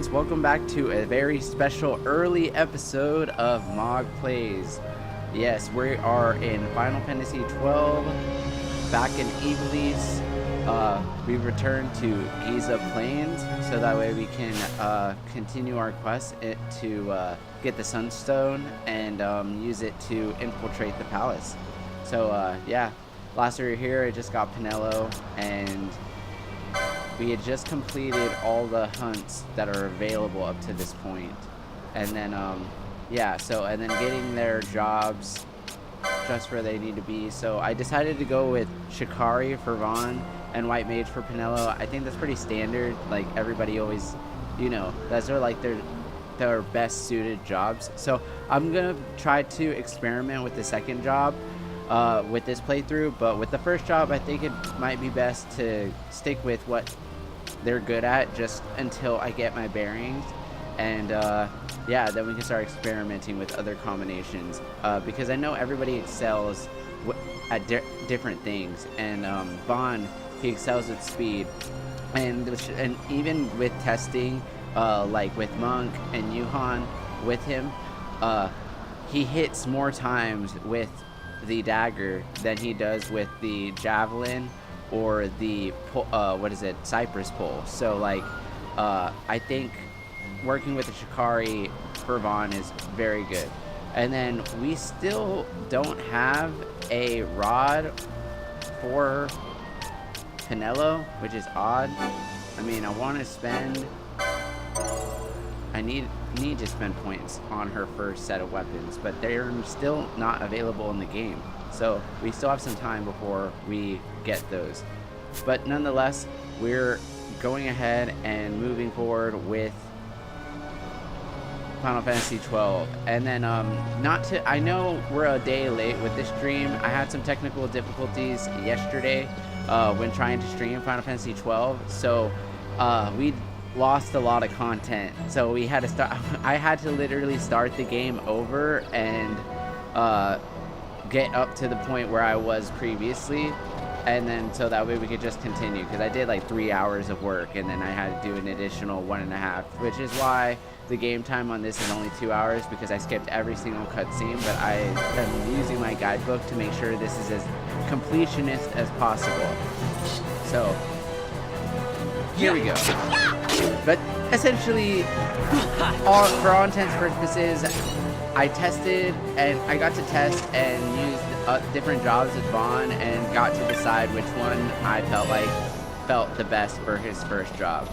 friends, welcome back to a very special early episode of Mog Plays. Yes, we are in Final Fantasy XII, back in Ivalice. We returned to Giza Plains, so that way we can continue our quest to get the Sunstone and use it to infiltrate the palace. So yeah, last we were here, I just got Pinello, and we had just completed all the hunts that are available up to this point. And then, yeah, so, and then getting their jobs just where they need to be. So I decided to go with Shikari for Vaan and White Mage for Pinello. I think that's pretty standard. Like, everybody always, you know, those are like their best suited jobs. So I'm gonna try to experiment with the second job with this playthrough, but with the first job, I think it might be best to stick with what they're good at just until I get my bearings, and yeah, then we can start experimenting with other combinations, because I know everybody excels at different things, and Vaan, he excels at speed, and even with testing, like with Monk and Yuhan with him, he hits more times with the dagger than he does with the javelin or the cypress pole. So like I think working with the Shikari for Vaan is very good. And then we still don't have a rod for Pinello, which is odd. I mean, I want to spend, I need to spend points on her first set of weapons, but they're still not available in the game. So we still have some time before we get those. But nonetheless, we're going ahead and moving forward with Final Fantasy XII. And then I know we're a day late with this stream. I had some technical difficulties yesterday when trying to stream Final Fantasy XII. So we lost a lot of content, so we had to start. I had to literally start the game over and get up to the point where I was previously, and then so that way we could just continue, because I did like 3 hours of work and then I had to do an additional 1.5, which is why the game time on this is only 2 hours, because I skipped every single cutscene. But I am using my guidebook to make sure this is as completionist as possible. So here we go. But essentially, for all intents and purposes, I tested, and I got to test and use different jobs with Vaan, and got to decide which one I felt the best for his first job.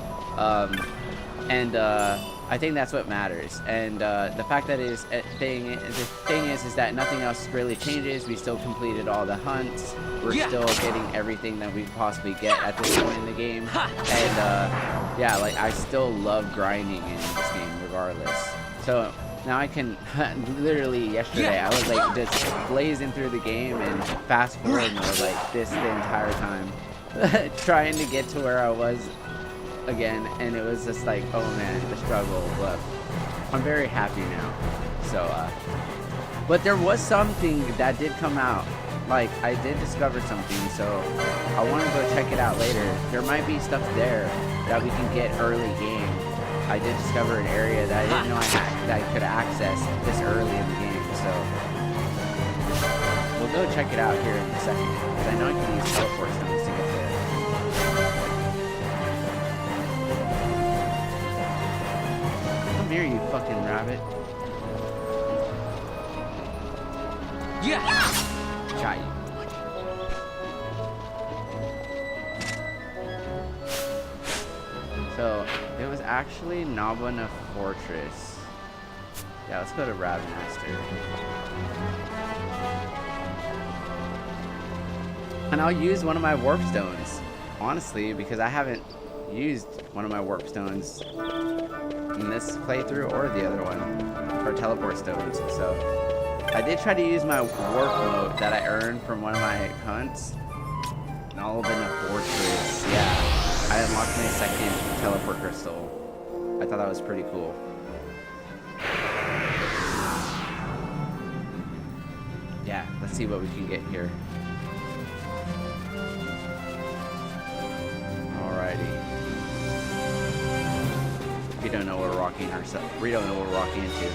I think that's what matters. And the fact that the thing is that nothing else really changes. We still completed all the hunts. We're still getting everything that we could possibly get at this point in the game. And yeah, like, I still love grinding in this game regardless. So now I can literally, yesterday I was like just blazing through the game and fast forward mode like this the entire time, trying to get to where I was again, and it was just like, oh man, the struggle. But I'm very happy now. So but there was something that did come out. Like, I did discover something, so I want to go check it out later. There might be stuff there that we can get early game. I did discover an area that I didn't know that I could access this early in the game, so we'll go check it out here in a second, because I know I can use teleport stones to get there. Come here, you fucking rabbit. Yeah! Got you. So it was actually Nabana Fortress. Yeah, let's go to Ravmaster. And I'll use one of my warp stones, honestly, because I haven't used one of my warp stones in this playthrough or the other one, or teleport stones. So I did try to use my warp mode that I earned from one of my hunts. Nabana Fortress, yeah. I unlocked my second teleport crystal. I thought that was pretty cool. Yeah, let's see what we can get here. Alrighty. We don't know what we're walking ourselves. We don't know what we're walking into.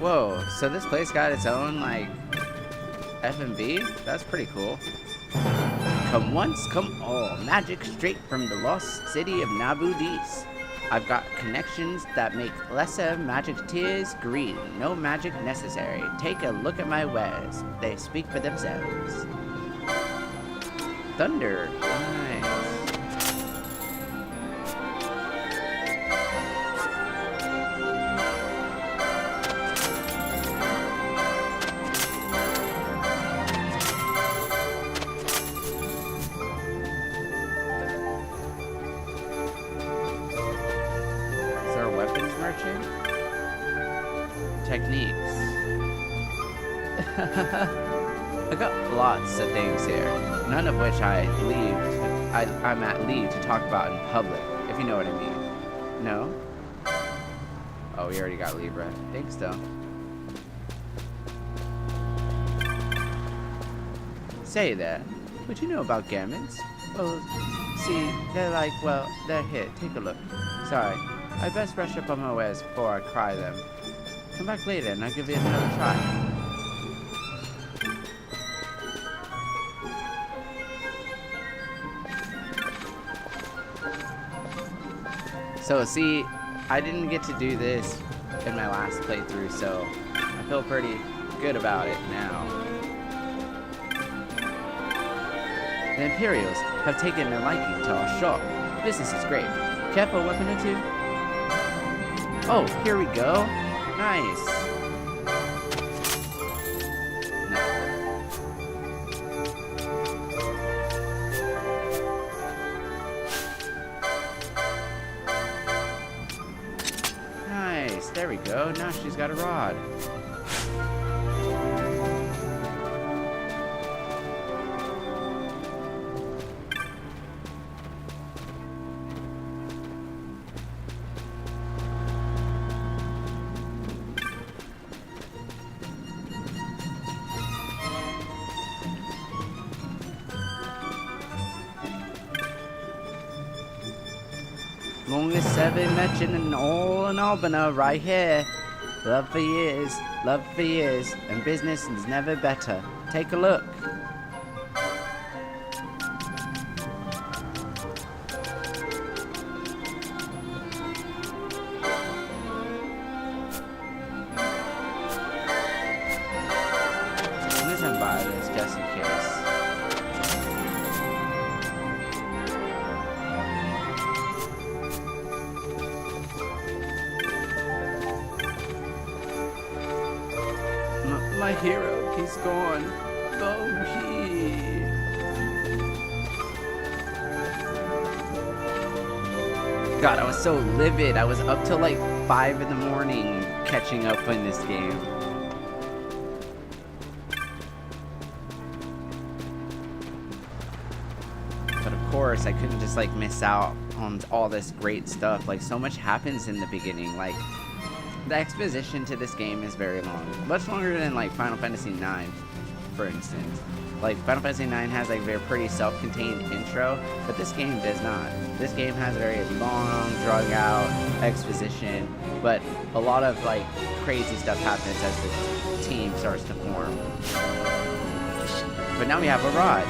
Whoa, so this place got its own, like, F&B? That's pretty cool. Come once, come all. Magic straight from the lost city of Nabudis. I've got connections that make lesser magic tears green. No magic necessary. Take a look at my wares. They speak for themselves. Thunder. Nice. Techniques. I got lots of things here, none of which I'm at leave to talk about in public, if you know what I mean. No? Oh, we already got leave, right? Thanks, though. Say there, what you know about Gambits? Well, see, they're like, well, they're here. Take a look. Sorry, I best brush up on my wares before I cry them. Come back later and I'll give you another try. So see, I didn't get to do this in my last playthrough, so I feel pretty good about it now. The Imperials have taken a liking to our shop. Business is great. Care for a weapon or two? Oh, here we go. Nice. No. Nice. There we go. Now she's got a rod. Longest ever mentioned in all in Albany right here. Love for years, and business is never better. Take a look. Listen by this just in case. My hero, he's gone. Oh, God, I was so livid. I was up till like 5 in the morning catching up in this game. But of course, I couldn't just like miss out on all this great stuff. Like, so much happens in the beginning. Like, the exposition to this game is very long. Much longer than like Final Fantasy IX, for instance. Like, Final Fantasy IX has like a very pretty self-contained intro, but this game does not. This game has a very long, drug out exposition, but a lot of like crazy stuff happens as the team starts to form. But now we have a rod.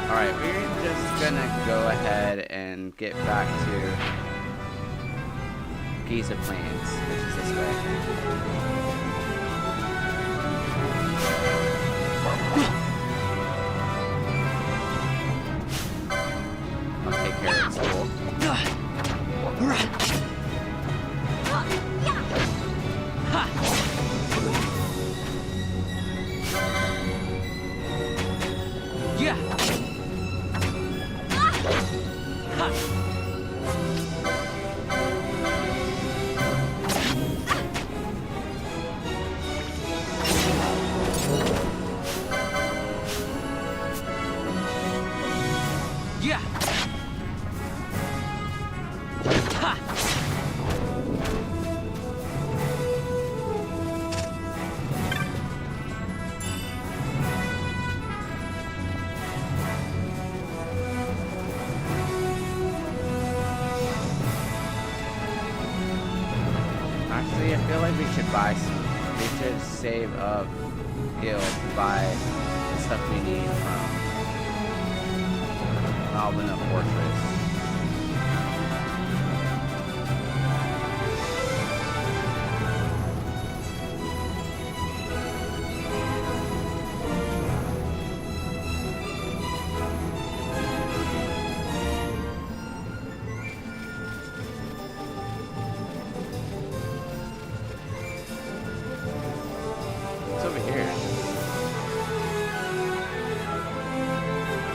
Alright, we're just gonna go ahead and get back to Giza Plains, which is this way. I'll take care of this fool. Actually, I feel like we should buy some. We should save up gil to buy the stuff we need from Malvina Fortress.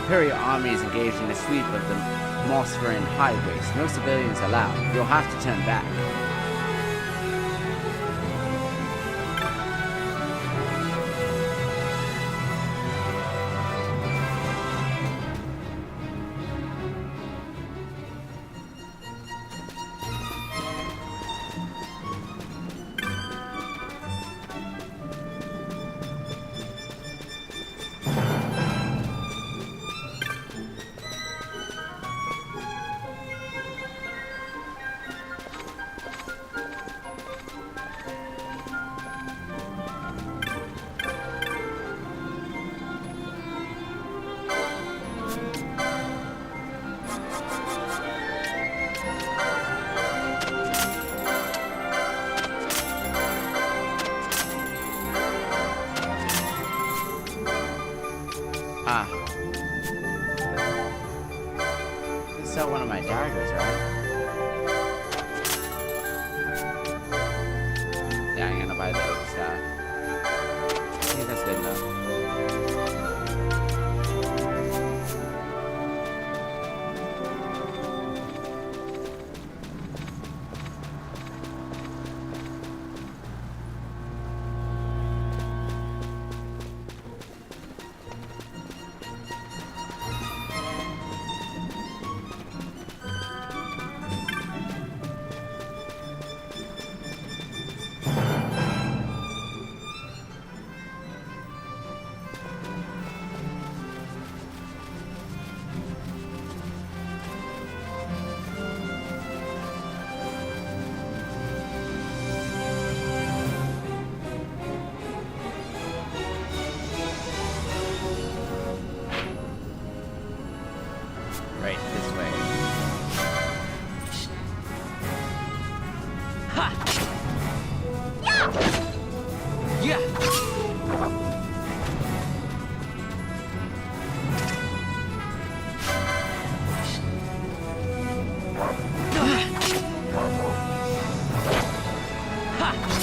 Imperial army is engaged in a sweep of the Mossferin highways. No civilians allowed. You'll have to turn back. Sell one of my daggers, right? Yeah, I'm gonna buy the oak staff. I think that's good enough. Right, this way. Ha! Yeah!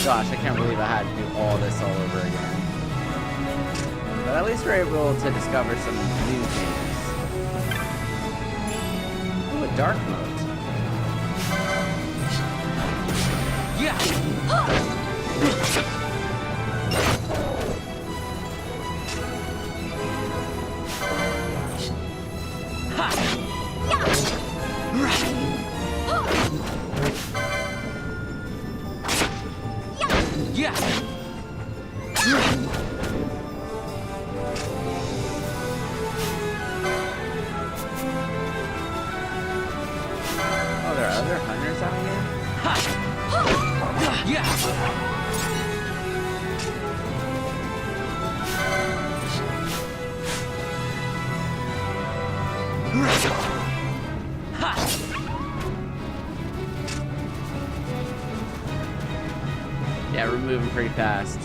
gosh, I can't believe I had to do all this all over again. But at least we're able to discover some new things. Ooh, a dark mode. Yeah. Oh, there are other hunters out here? Yeah, we're moving pretty fast.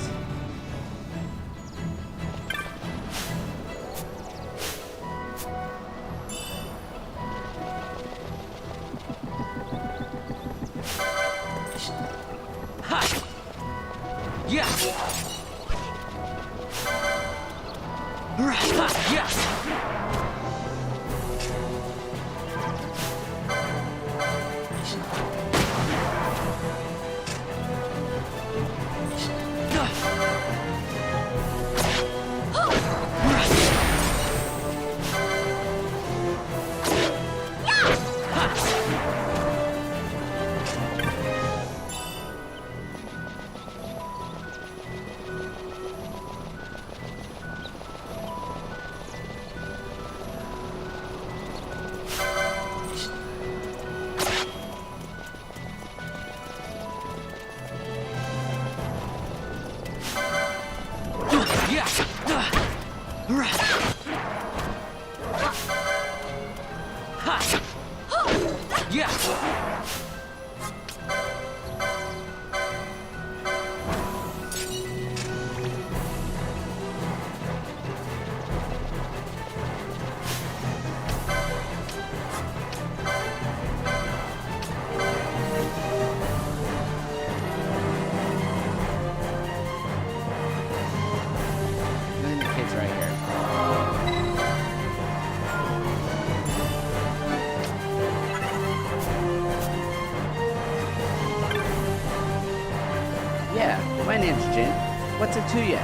My name's Jin. What's it to you?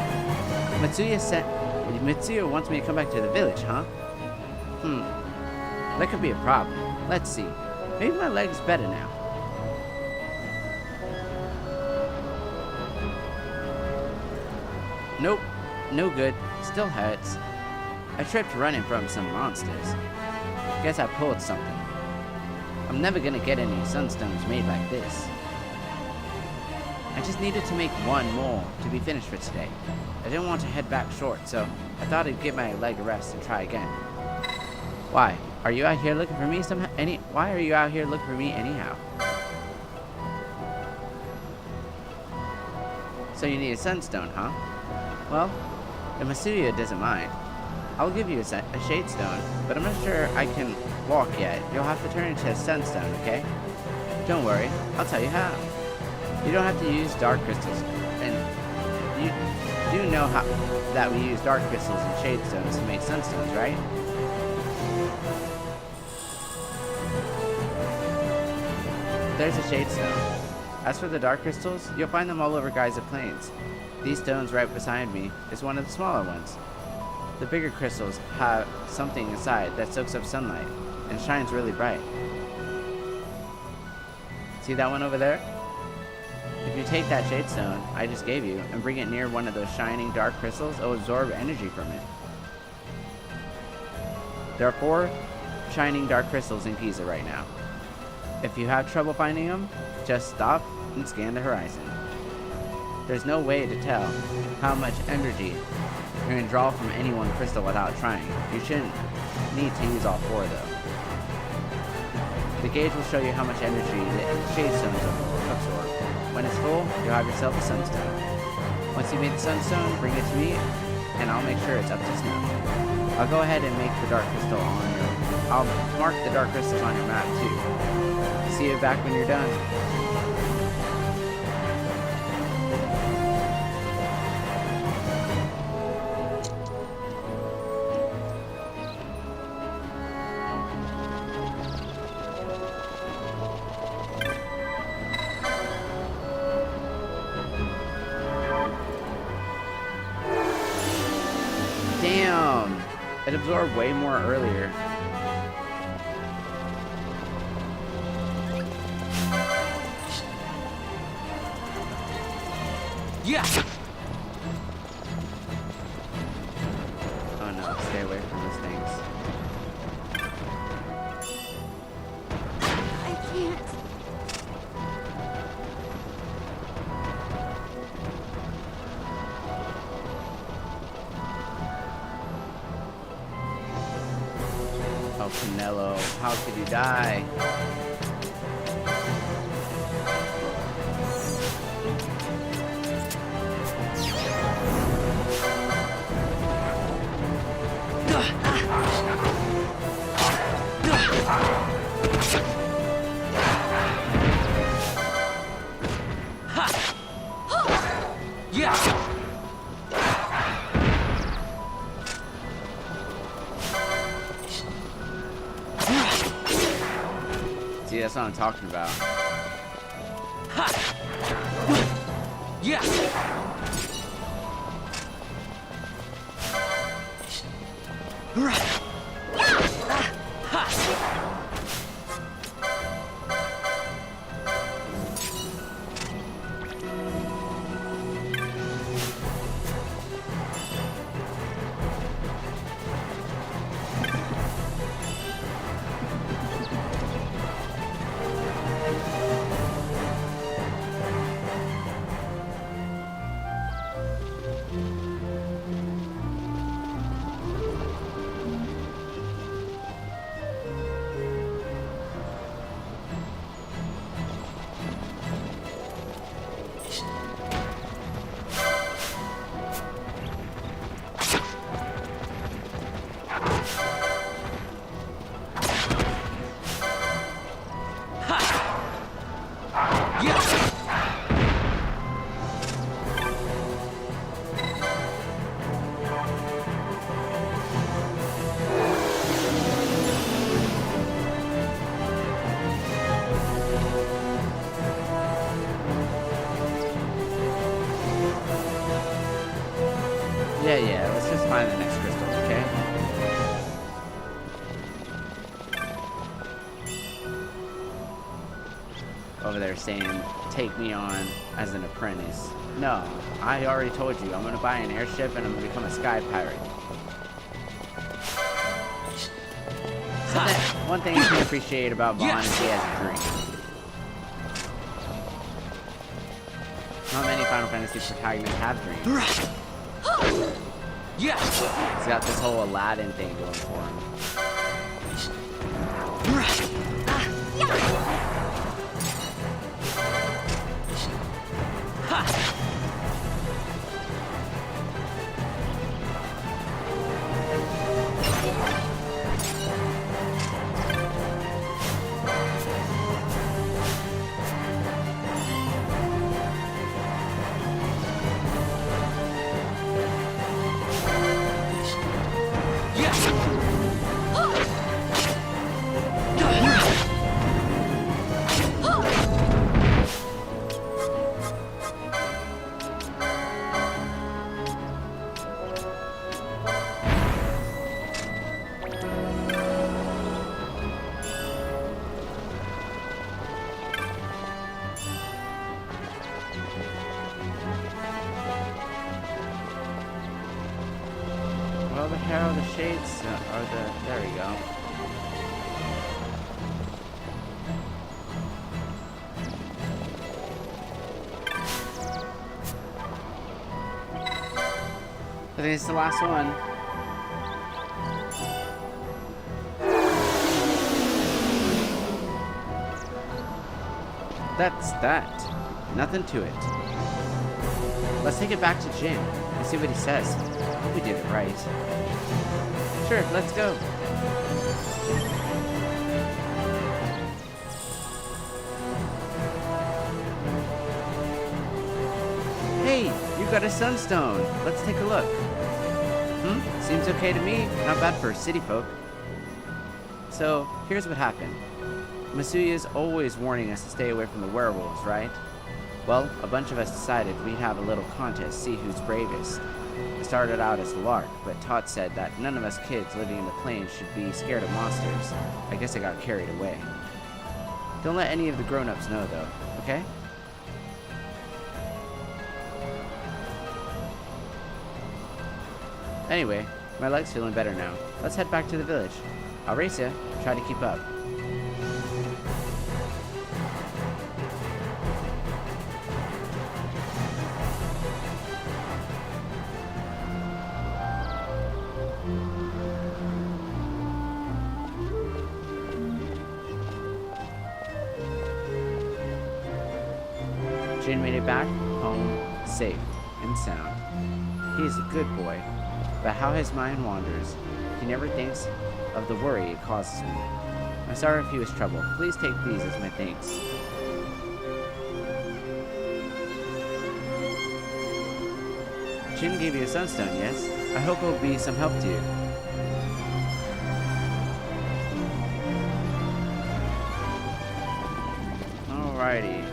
Mitsuya wants me to come back to the village, huh? That could be a problem. Let's see. Maybe my leg's better now. Nope. No good. Still hurts. I tripped running from some monsters. Guess I pulled something. I'm never gonna get any sunstones made like this. I just needed to make one more to be finished for today. I didn't want to head back short, so I thought I'd give my leg a rest and try again. Why? Are you out here looking for me Why are you out here looking for me anyhow? So you need a sunstone, huh? Well, if Mitsuya doesn't mind, I'll give you a shade stone, but I'm not sure I can walk yet. You'll have to turn into a sunstone, okay? Don't worry, I'll tell you how. You don't have to use dark crystals, and you do know that we use dark crystals and shade stones to make sunstones, right? There's a shade stone. As for the dark crystals, you'll find them all over Giza Plains. These stones right beside me is one of the smaller ones. The bigger crystals have something inside that soaks up sunlight and shines really bright. See that one over there? If you take that shade stone I just gave you and bring it near one of those shining dark crystals, it will absorb energy from it. There are 4 shining dark crystals in Giza right now. If you have trouble finding them, just stop and scan the horizon. There's no way to tell how much energy you can draw from any one crystal without trying. You shouldn't need to use all 4 though. The gauge will show you how much energy the shade stones absorb. When it's full, you'll have yourself a sunstone. Once you make the sunstone, bring it to me, and I'll make sure it's up to snuff. I'll go ahead and make the dark crystal I'll mark the dark crystals on your map too. See you back when you're done. absorbed way more earlier. Yeah. Oh no, stay away from those things. I can't. Oh, Canelo, how could you die? Yeah. See, that's what I'm talking about. Yeah. Yeah, let's just find the next crystal, okay? Over there saying, take me on as an apprentice. No, I already told you, I'm gonna buy an airship and I'm gonna become a sky pirate. One thing I can appreciate about Vaan is he has a dream. Not many Final Fantasy protagonists have dreams. Yeah. He's got this whole Aladdin thing going for him. Well, the hair of the shades are the... There we go. I think it's the last one. That's that. Nothing to it. Let's take it back to Jin and see what he says. I hope we did it right. Sure, let's go. Hey, you got a sunstone. Let's take a look. Seems okay to me. Not bad for city folk. So, here's what happened. Masuya's always warning us to stay away from the werewolves, right? Well, a bunch of us decided we'd have a little contest, see who's bravest. I started out as a lark, but Todd said that none of us kids living in the plains should be scared of monsters. I guess I got carried away. Don't let any of the grown-ups know, though, okay? Anyway, my leg's feeling better now. Let's head back to the village. I'll race you. Try to keep up. Jin made it back home safe and sound. He is a good boy, but how his mind wanders. He never thinks of the worry it causes me. I'm sorry if he was trouble. Please take these as my thanks. Jin gave you a sunstone, yes? I hope it will be some help to you. Alrighty.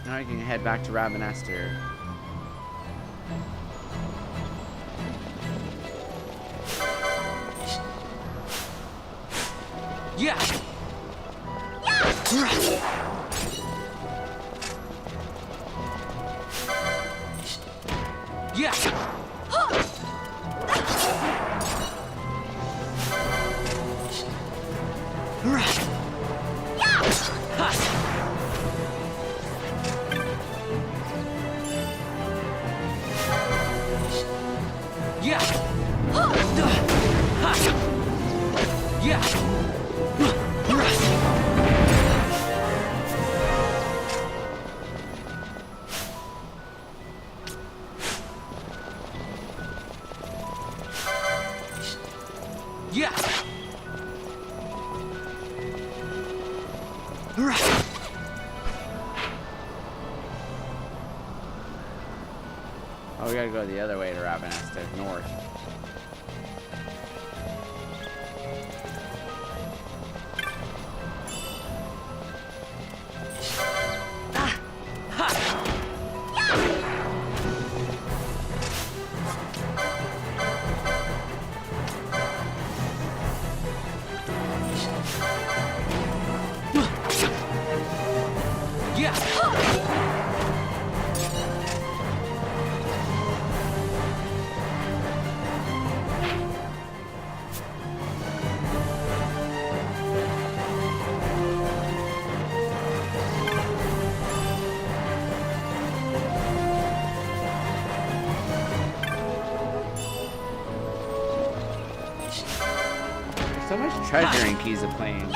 Now I can head back to Rabanastre. Yeah. Yeah. Oh, we gotta go the other way to Rabanastre, north. So much treasure in Giza Plains.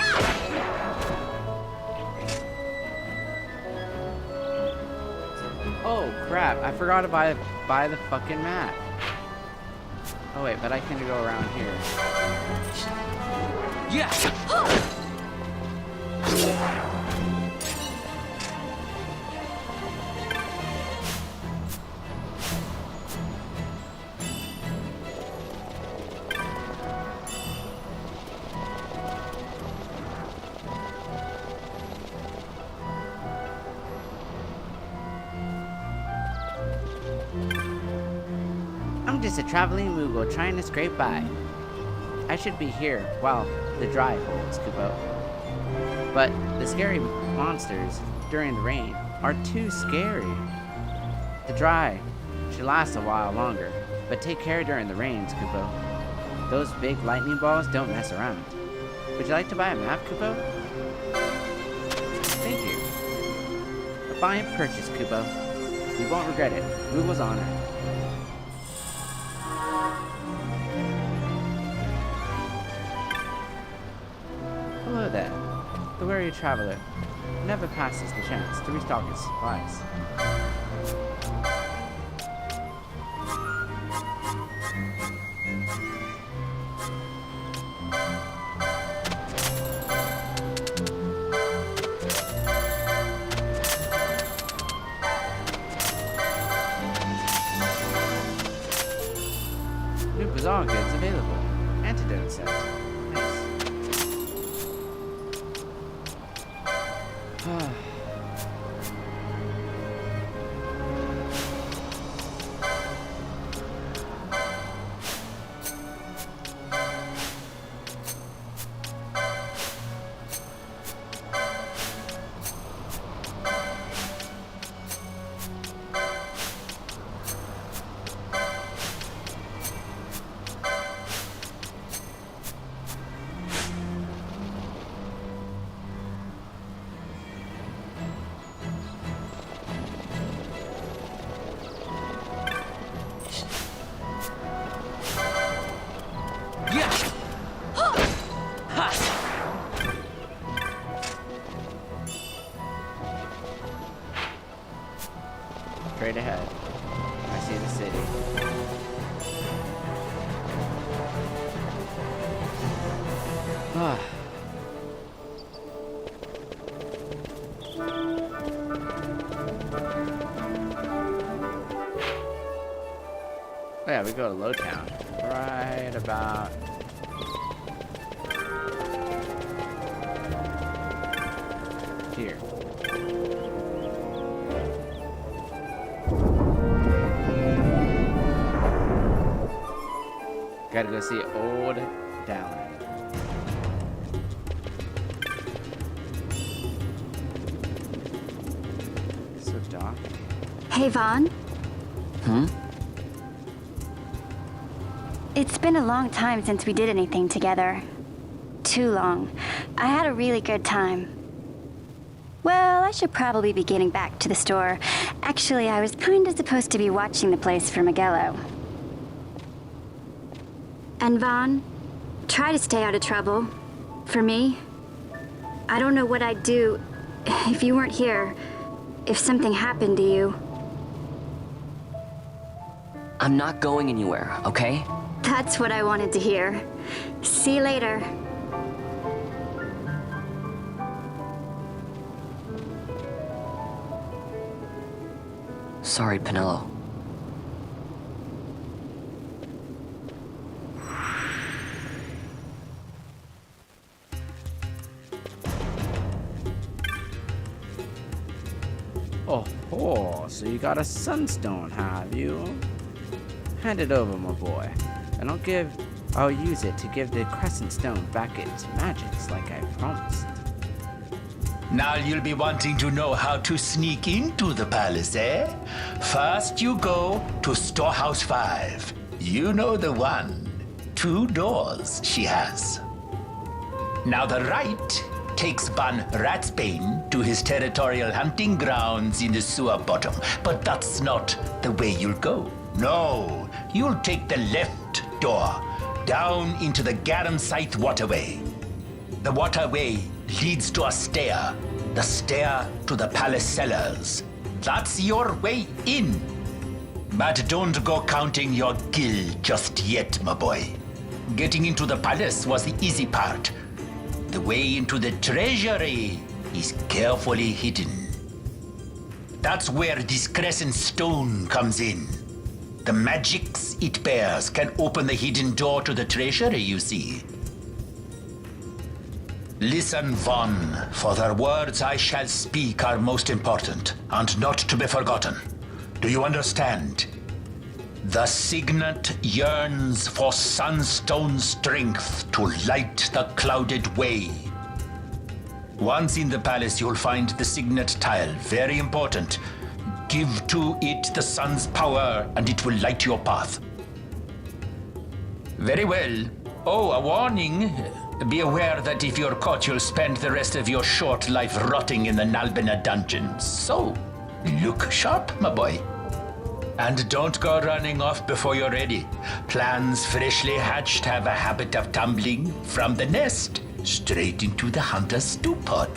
Oh crap, I forgot to buy the fucking map. Oh wait, but I can go around here. Yeah. I'm just a traveling Moogle trying to scrape by. I should be here while the dry holds, Kupo. But the scary monsters during the rain are too scary. The dry should last a while longer, but take care during the rains, Kupo. Those big lightning balls don't mess around. Would you like to buy a map, Kupo? Thank you. A buy and purchase, Kupo. You won't regret it. Moogle's honor. Hello there. The wary traveler never passes the chance to restock his supplies. New bazaar goods available. Antidote set. Nice. straight ahead. I see the city. Ah. Oh yeah, we go to Lowtown. Right about... here. Gotta go see Old Dallin. So Doc. Hey, Vaan. It's been a long time since we did anything together. Too long. I had a really good time. Well, I should probably be getting back to the store. Actually, I was kinda supposed to be watching the place for Miguelo. And Vaan, try to stay out of trouble. For me. I don't know what I'd do if you weren't here. If something happened to you. I'm not going anywhere, okay? That's what I wanted to hear. See you later. Sorry, Penelo. Oh, so you got a sunstone, have you? Hand it over, my boy. And I'll use it to give the crescent stone back its magics like I promised. Now you'll be wanting to know how to sneak into the palace, eh? First you go to Storehouse 5. You know the one. 2 doors she has. Now the right takes Ban Ratsbane to his territorial hunting grounds in the sewer bottom. But that's not the way you'll go. No, you'll take the left door down into the Garum Scythe waterway. The waterway leads to a stair. The stair to the palace cellars. That's your way in. But don't go counting your gil just yet, my boy. Getting into the palace was the easy part. The way into the treasury is carefully hidden. That's where this crescent stone comes in. The magics it bears can open the hidden door to the treasury, you see. Listen, Vaan, for the words I shall speak are most important, and not to be forgotten. Do you understand? The signet yearns for sunstone strength to light the clouded way. Once in the palace, you'll find the signet tile, very important. Give to it the sun's power, and it will light your path. Very well. Oh, a warning. Be aware that if you're caught, you'll spend the rest of your short life rotting in the Nalbina dungeons. So, look sharp, my boy. And don't go running off before you're ready. Plans freshly hatched have a habit of tumbling from the nest straight into the hunter's stew pot.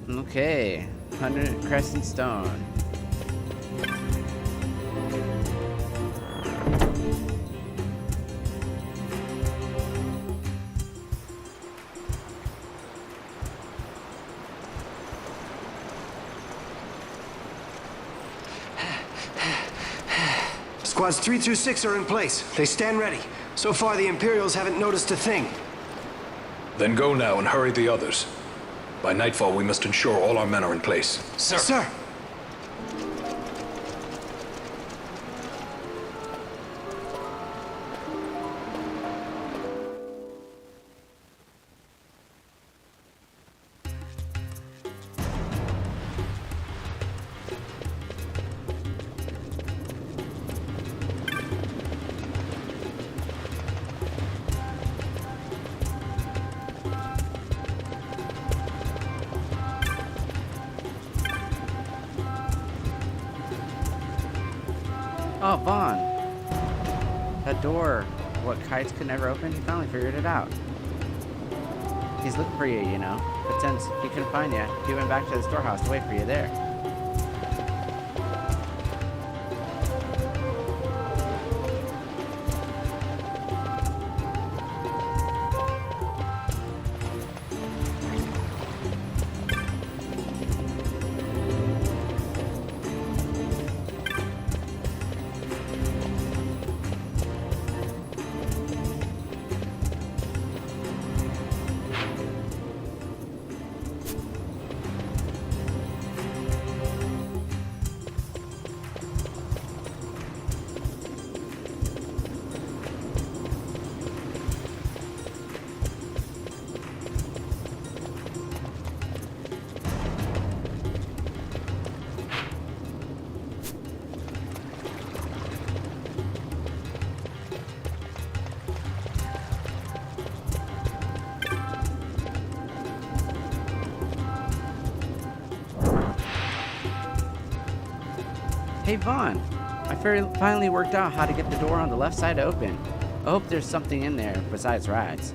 Okay, 100 Crescent Stone. Squads 3 through 6 are in place. They stand ready. So far, the Imperials haven't noticed a thing. Then go now and hurry the others. By nightfall, we must ensure all our men are in place. Sir. Sir! Oh, Vaan. That door, what kites could never open, he finally figured it out. He's looking for you, you know. but since he couldn't find you, he went back to the storehouse to wait for you there. Hey Vaan, I finally worked out how to get the door on the left side open. I hope there's something in there besides rats.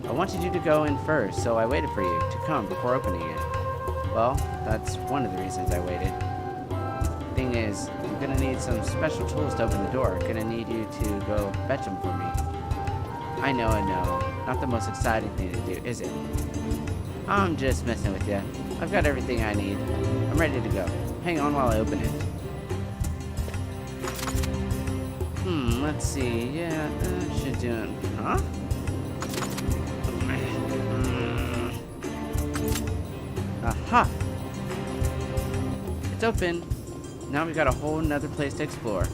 I wanted you to go in first, so I waited for you to come before opening it. Well, that's one of the reasons I waited. Thing is, I'm gonna need some special tools to open the door. Gonna need you to go fetch them for me. I know, not the most exciting thing to do, is it? I'm just messing with you. I've got everything I need. I'm ready to go. Hang on while I open it. Let's see. Yeah, should do it. Huh? Aha! It's open. Now we've got a whole nother place to explore.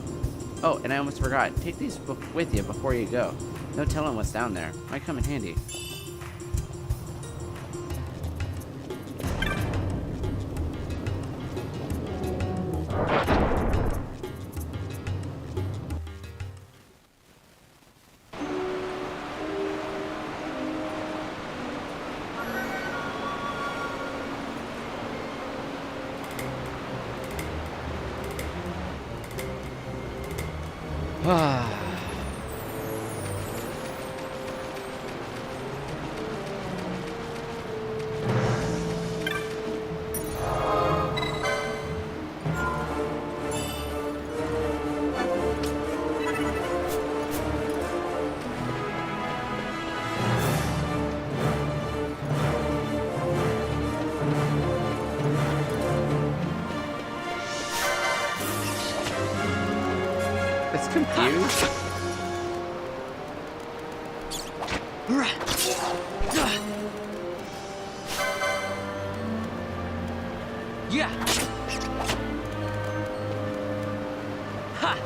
Oh, and I almost forgot. Take these with you before you go. No telling what's down there. Might come in handy. It's confused. Yeah. Ha.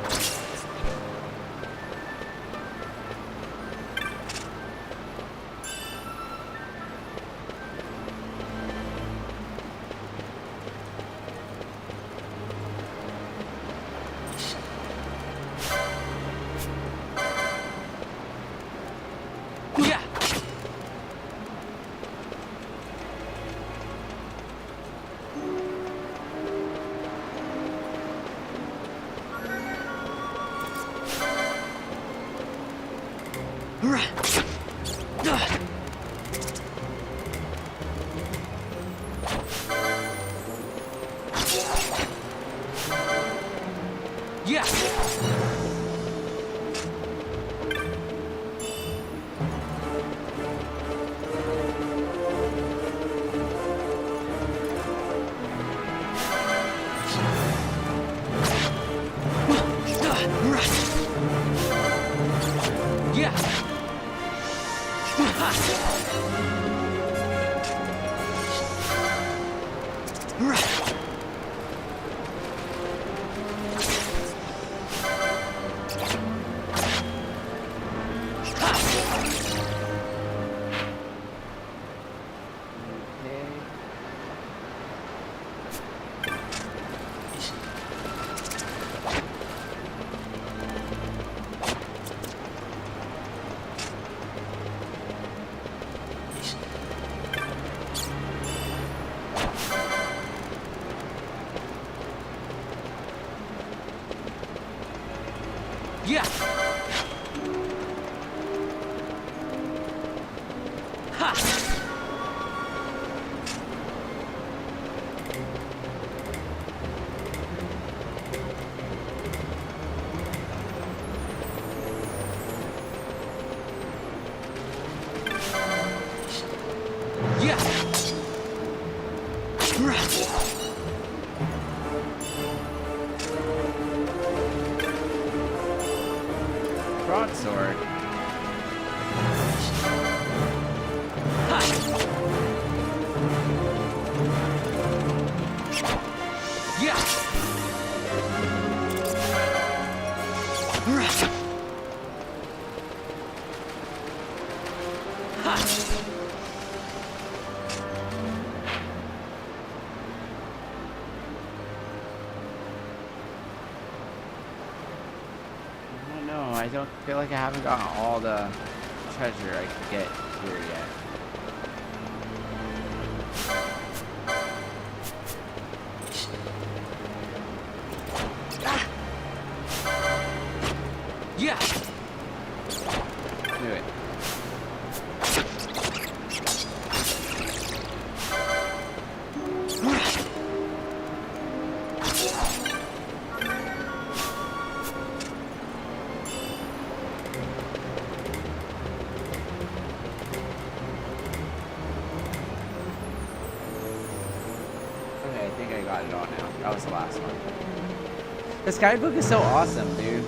Yeah. Yeah. Ha. broadsword. Yeah. I don't feel like I haven't gotten all the treasure I can get here yet. Yeah. Do it. Okay, I think I got it all now. That was the last one. This guidebook is so awesome, dude.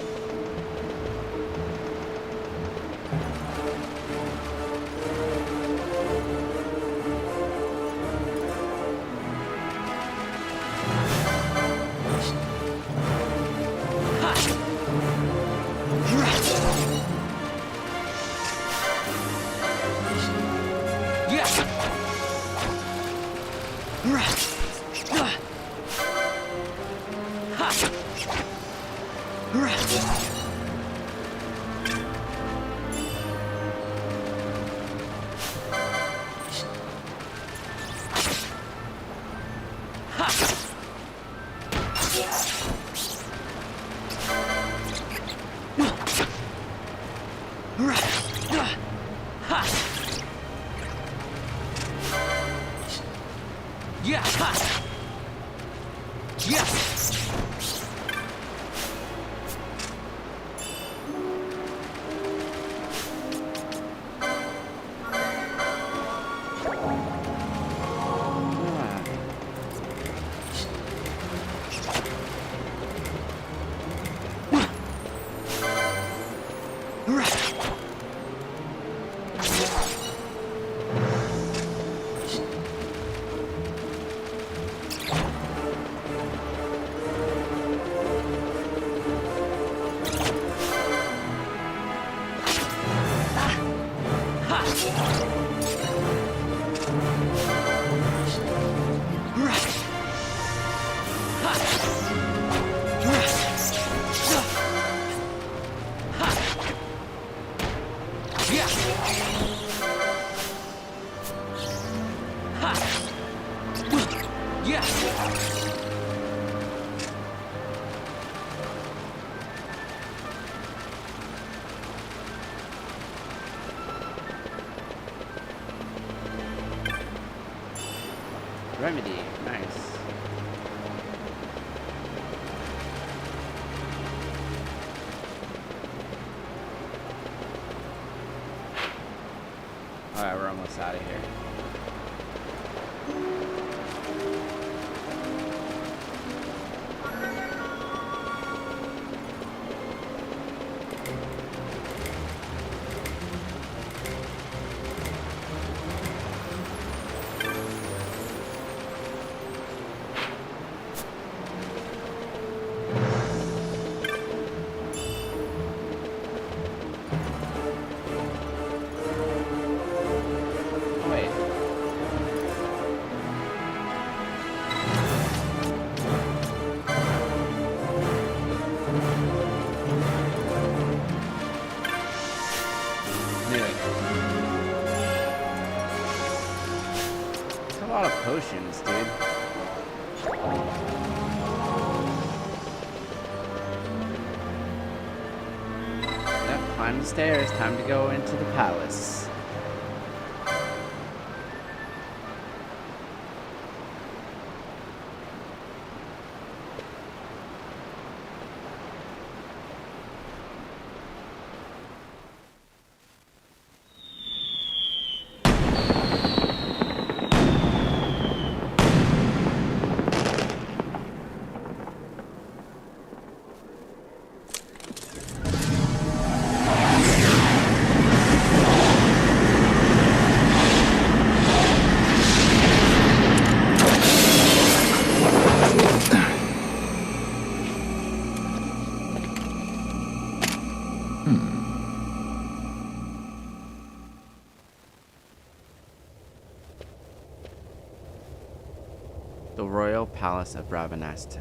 Remedy, nice. Alright, we're almost out of here. Potions, dude. Yep, climb the stairs. Time to go into the palace. royal palace of Ravenasta.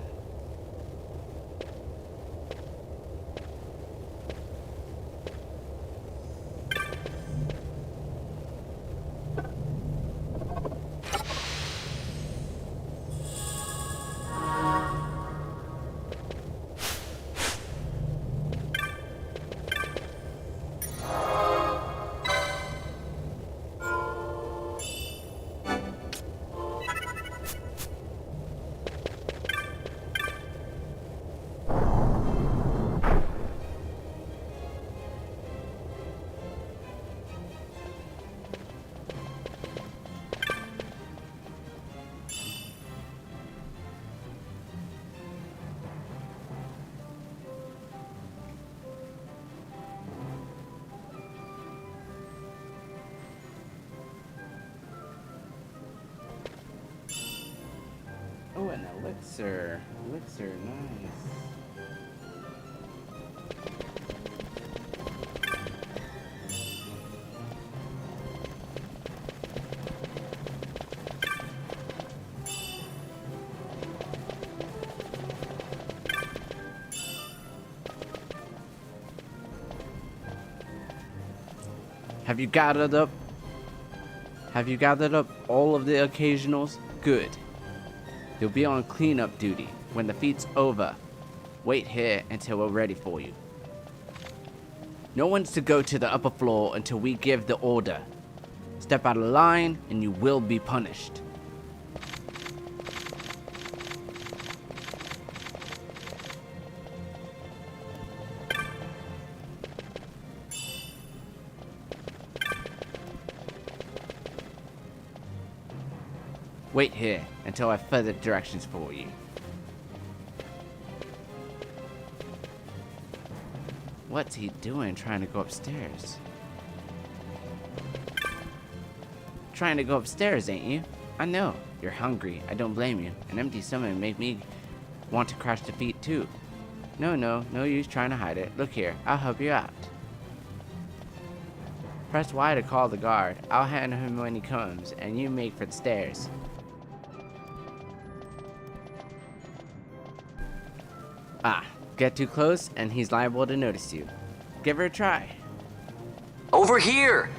Oh, an elixir. Elixir, nice. Have you gathered up? Have you gathered up all of the occasionals? Good. You'll be on cleanup duty when the feat's over. Wait here until we're ready for you. No one's to go to the upper floor until we give the order. Step out of line and you will be punished. Wait here until I have further directions for you. What's he doing trying to go upstairs? Trying to go upstairs, ain't you? I know. You're hungry. I don't blame you. An empty stomach made me want to crash the feet too. No use trying to hide it. Look here, I'll help you out. Press Y to call the guard. I'll handle him when he comes, and you make for the stairs. Ah, get too close and he's liable to notice you. Give her a try. Over here!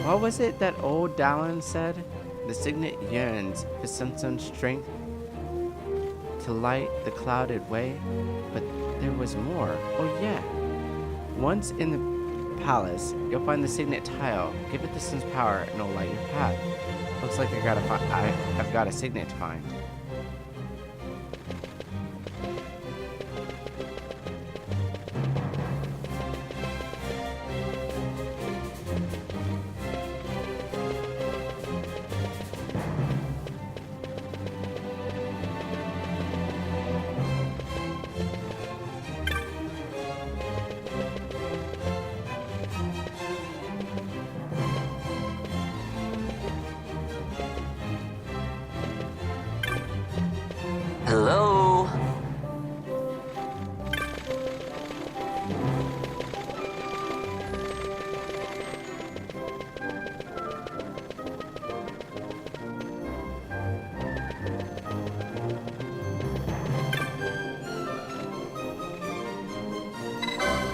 What was it that old Dallin said? The signet yearns for some strength to light the clouded way. But there was more. Oh yeah. Once in the palace, you'll find the signet tile. Give it the sun's power and it'll light your path. Looks like I've got a signet to find. Hello?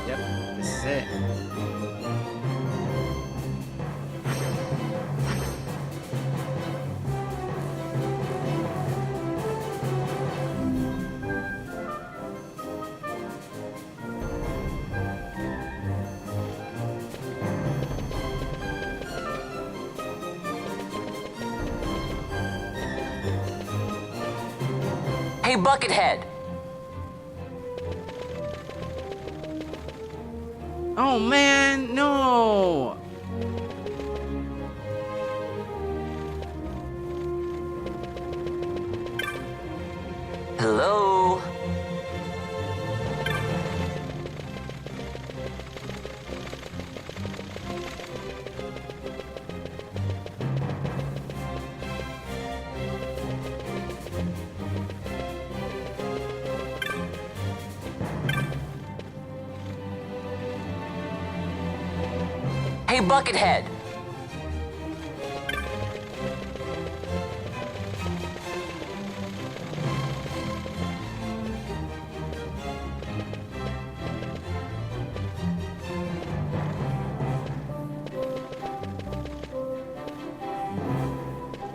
Yep, this is it. Hey, Buckethead! Oh man, no! Hello? Hey, Buckethead!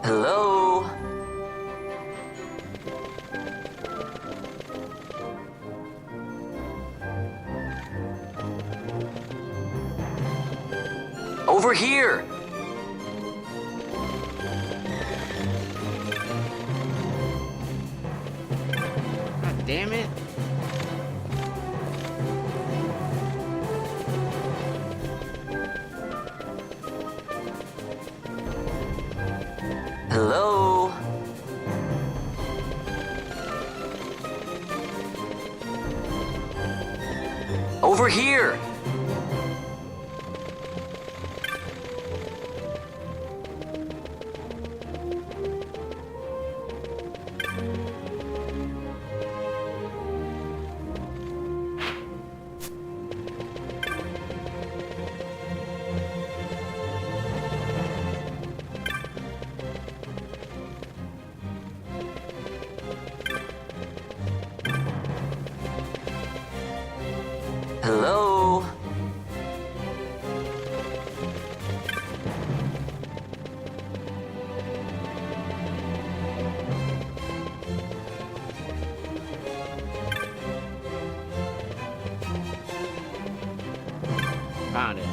Hello? Over here! God damn it. Hello? Over here! Hello? Found it.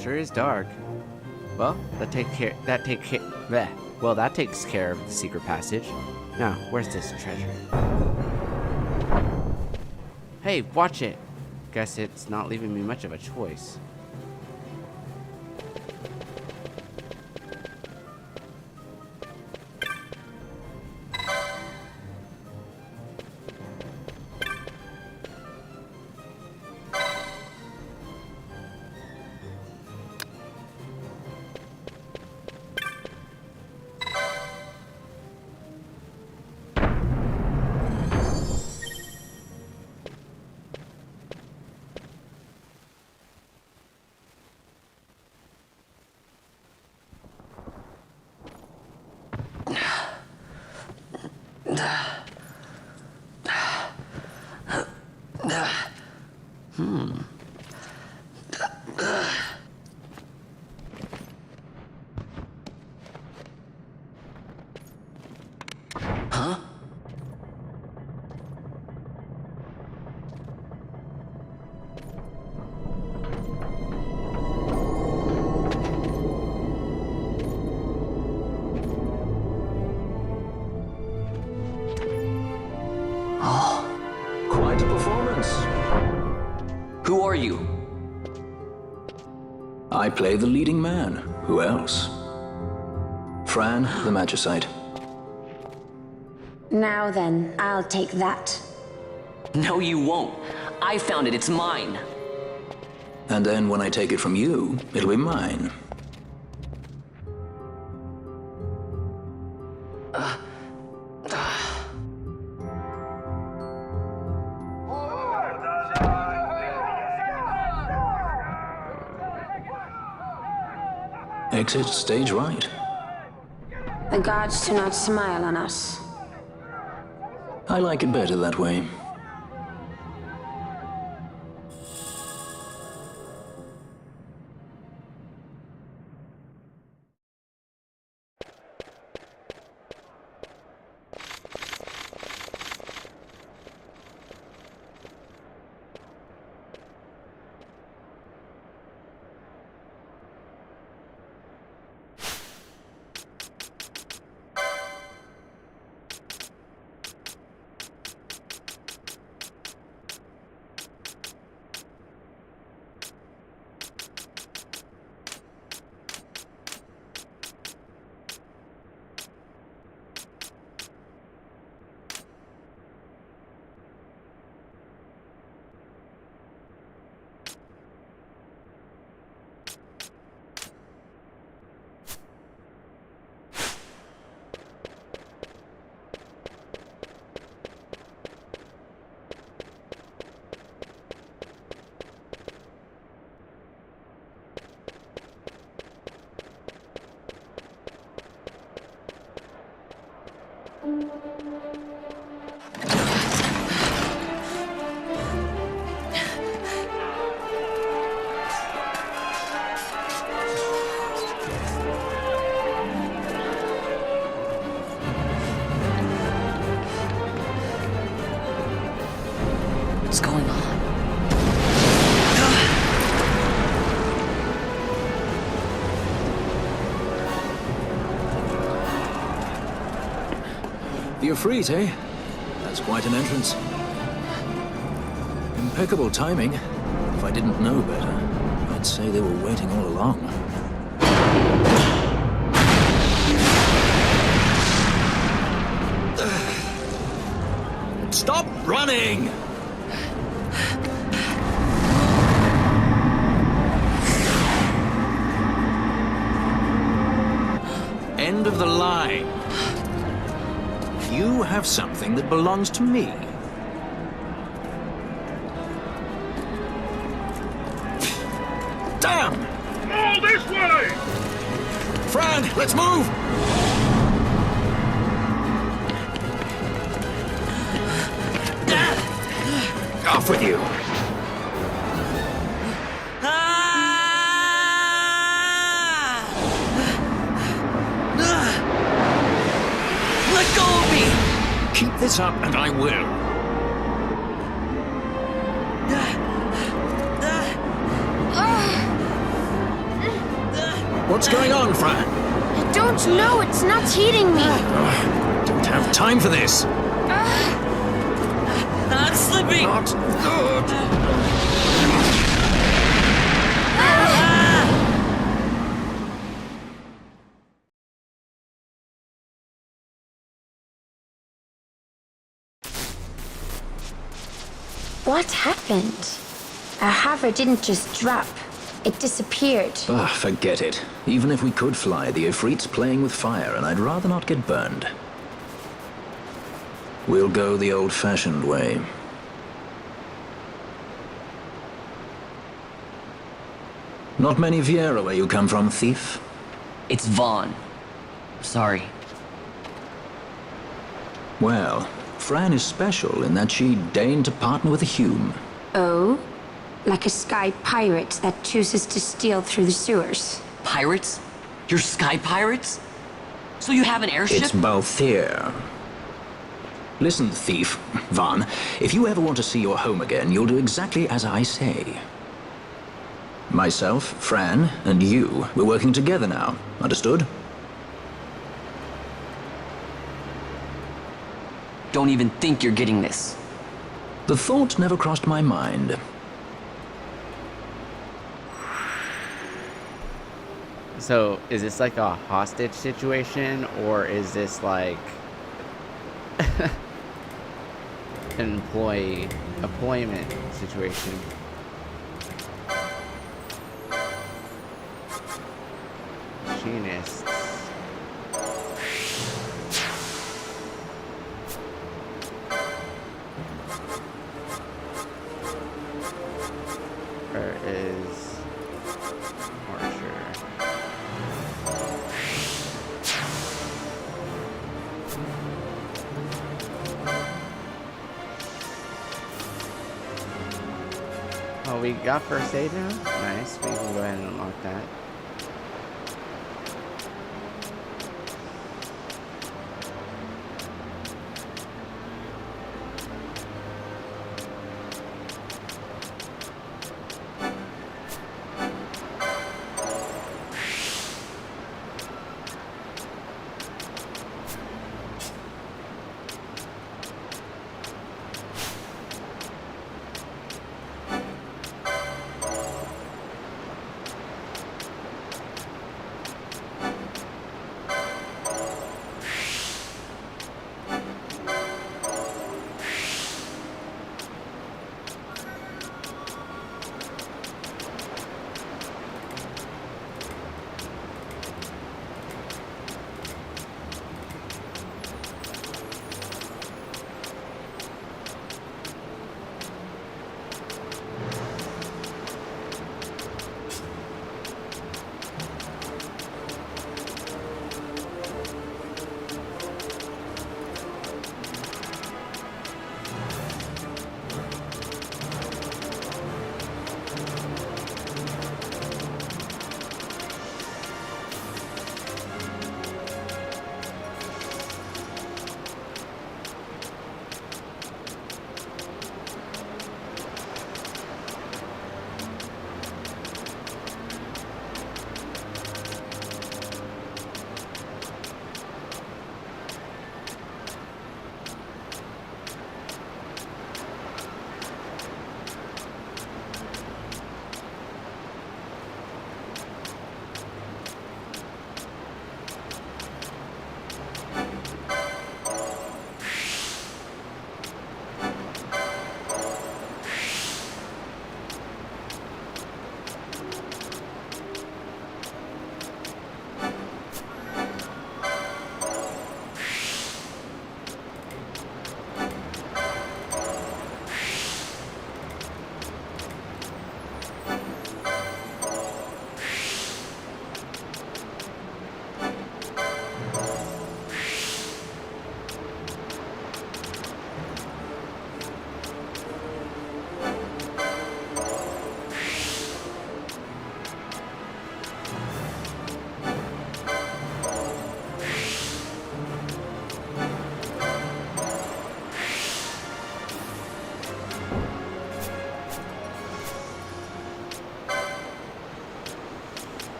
Sure is dark. Well, that takes care of the secret passage. Now, where's this treasure? Hey, watch it. Guess it's not leaving me much of a choice. Quite a performance. Who are you? I play the leading man. Who else? Fran, the Magicite. Now then, I'll take that. No, you won't. I found it. It's mine. And then when I take it from you, it'll be mine. Exit stage right. The gods do not smile on us. I like it better that way. The Ifrit, eh? That's quite an entrance. Impeccable timing. If I didn't know better, I'd say they were waiting all along. Stop running! End of the line. You have something that belongs to me. Damn! All this way! Fran, let's move! Off with you! Let go of me! Keep this up and I will. What's going on, Fran? I don't know. It's not heating me. Don't have time for this. I'm slipping! Not good. What happened? Our hover didn't just drop. It disappeared. Forget it. Even if we could fly, the Ifrit's playing with fire, and I'd rather not get burned. We'll go the old-fashioned way. Not many Viera where you come from, thief? It's Vaan. Sorry. Well, Fran is special in that she deigned to partner with a Hume. Oh? Like a sky pirate that chooses to steal through the sewers. Pirates? You're sky pirates? So you have an airship? It's both here. Listen, thief, Vaan, if you ever want to see your home again, you'll do exactly as I say. Myself, Fran, and you, we're working together now. Understood? Don't even think you're getting this. The thought never crossed my mind. So, is this like a hostage situation, or is this like an employment situation? Machinists. Where is Archer? Oh, we got first aid now? Nice, we can go ahead and unlock that.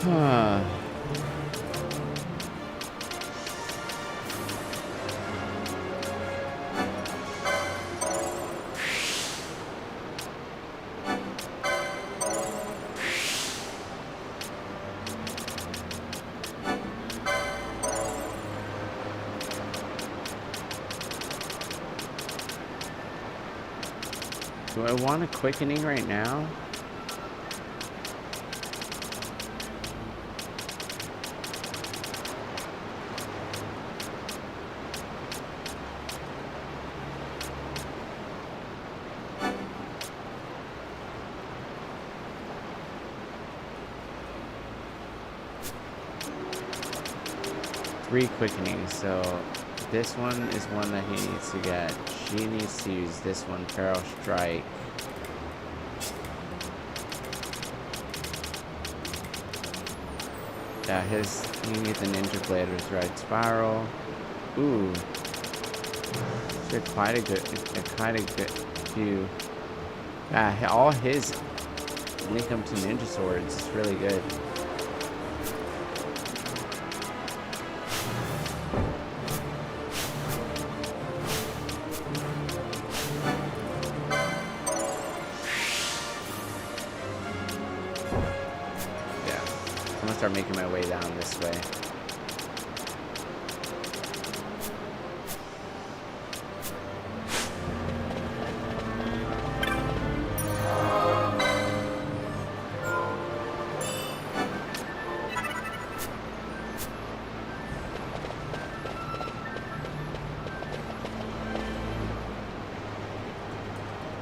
Do I want a quickening right now? Three quickenings, so this one is one that he needs to get. She needs to use this one, Feral Strike. Yeah, he needs a Ninja Blade with Red Spiral. Ooh. Should quite a good few. Yeah, all his link them to Ninja Swords. It's really good. Start making my way down this way.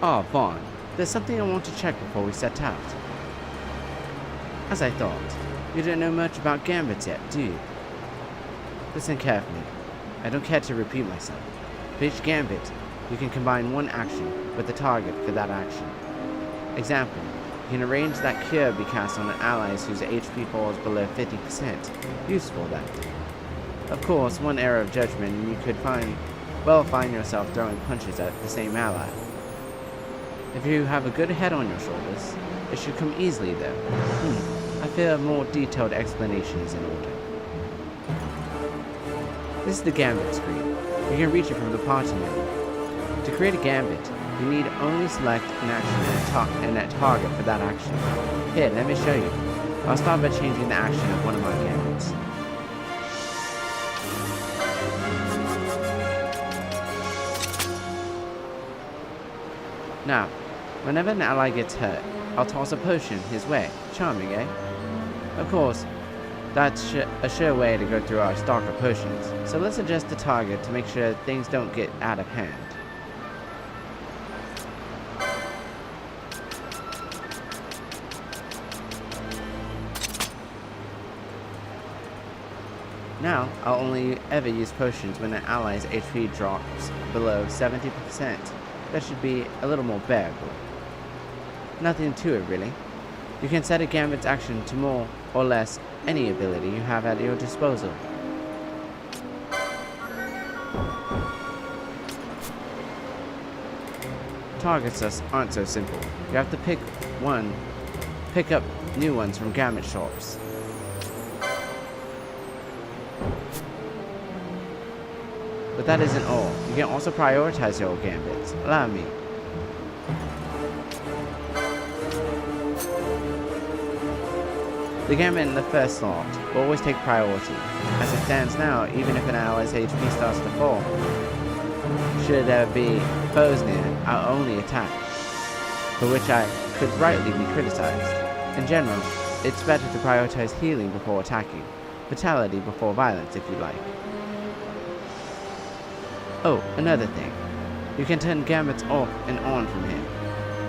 Oh, Vaan, there's something I want to check before we set out. As I thought, you don't know much about Gambit yet, do you? Listen carefully. I don't care to repeat myself. For each Gambit, you can combine one action with the target for that action. Example, you can arrange that Cure be cast on allies whose HP falls below 50%. Useful, that. Of course, one error of judgment and you could find yourself throwing punches at the same ally. If you have a good head on your shoulders, it should come easily though. I fear a more detailed explanation is in order. This is the Gambit screen. You can reach it from the party menu. To create a Gambit, you need only select an action and a target for that action. Here, let me show you. I'll start by changing the action of one of my Gambits. Now, whenever an ally gets hurt, I'll toss a potion his way. Charming, eh? Of course, that's a sure way to go through our stock of potions, so let's adjust the target to make sure things don't get out of hand. Now, I'll only ever use potions when an ally's HP drops below 70%. That should be a little more bearable. Nothing to it, really. You can set a Gambit's action to more or less any ability you have at your disposal. Targets aren't so simple. You have to pick up new ones from Gambit shops. But that isn't all. You can also prioritize your Gambits. Allow me. The Gambit in the first slot will always take priority. As it stands now, even if an ally's HP starts to fall, should there be foes near, I'll only attack, for which I could rightly be criticized. In general, it's better to prioritize healing before attacking, vitality before violence if you like. Oh, another thing. You can turn Gambits off and on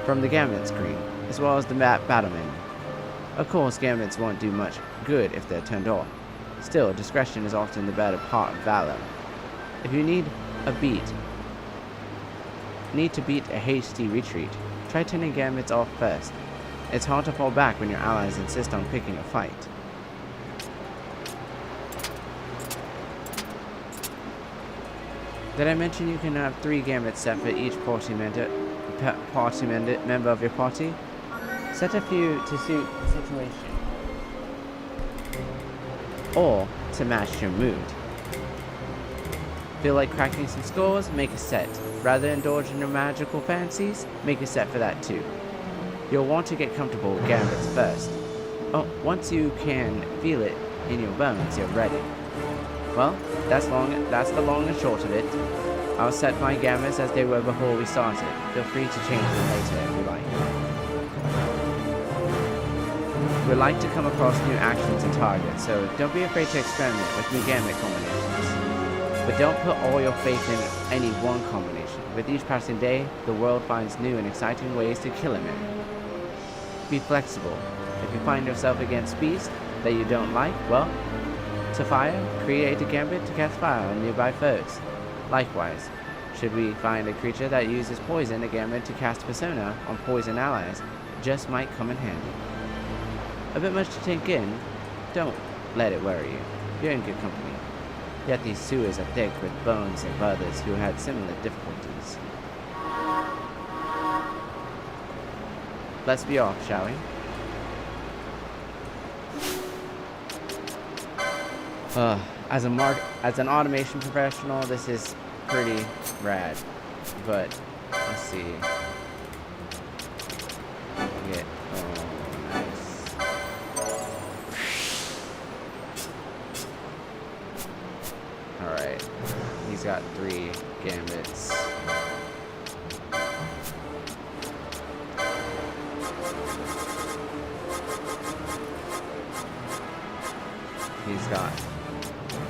from the Gambit screen, as well as the battle menu. Of course, Gambits won't do much good if they're turned off. Still, discretion is often the better part of valor. If you need to beat a hasty retreat, try turning Gambits off first. It's hard to fall back when your allies insist on picking a fight. Did I mention you can have 3 Gambits set for each party member of your party? Set a few to suit the situation. or to match your mood. Feel like cracking some skulls? Make a set. Rather indulge in your magical fancies? Make a set for that too. You'll want to get comfortable with Gambits first. Oh, once you can feel it in your bones, you're ready. Well, that's the long and short of it. I'll set my Gambits as they were before we started. Feel free to change them later if you like. We like to come across new actions and targets, so don't be afraid to experiment with new Gambit combinations. But don't put all your faith in any one combination. With each passing day, the world finds new and exciting ways to kill a man. Be flexible. If you find yourself against beasts that you don't like, well, to fire, create a Gambit to cast fire on nearby foes. Likewise, should we find a creature that uses poison, a Gambit to cast Persona on poison allies just might come in handy. A bit much to take in? Don't let it worry you. You're in good company. Yet these sewers are thick with bones of others who had similar difficulties. Let's be off, shall we? As an automation professional, this is pretty rad. But let's see. Nice. Alright. He's got 3 Gambits. He's got...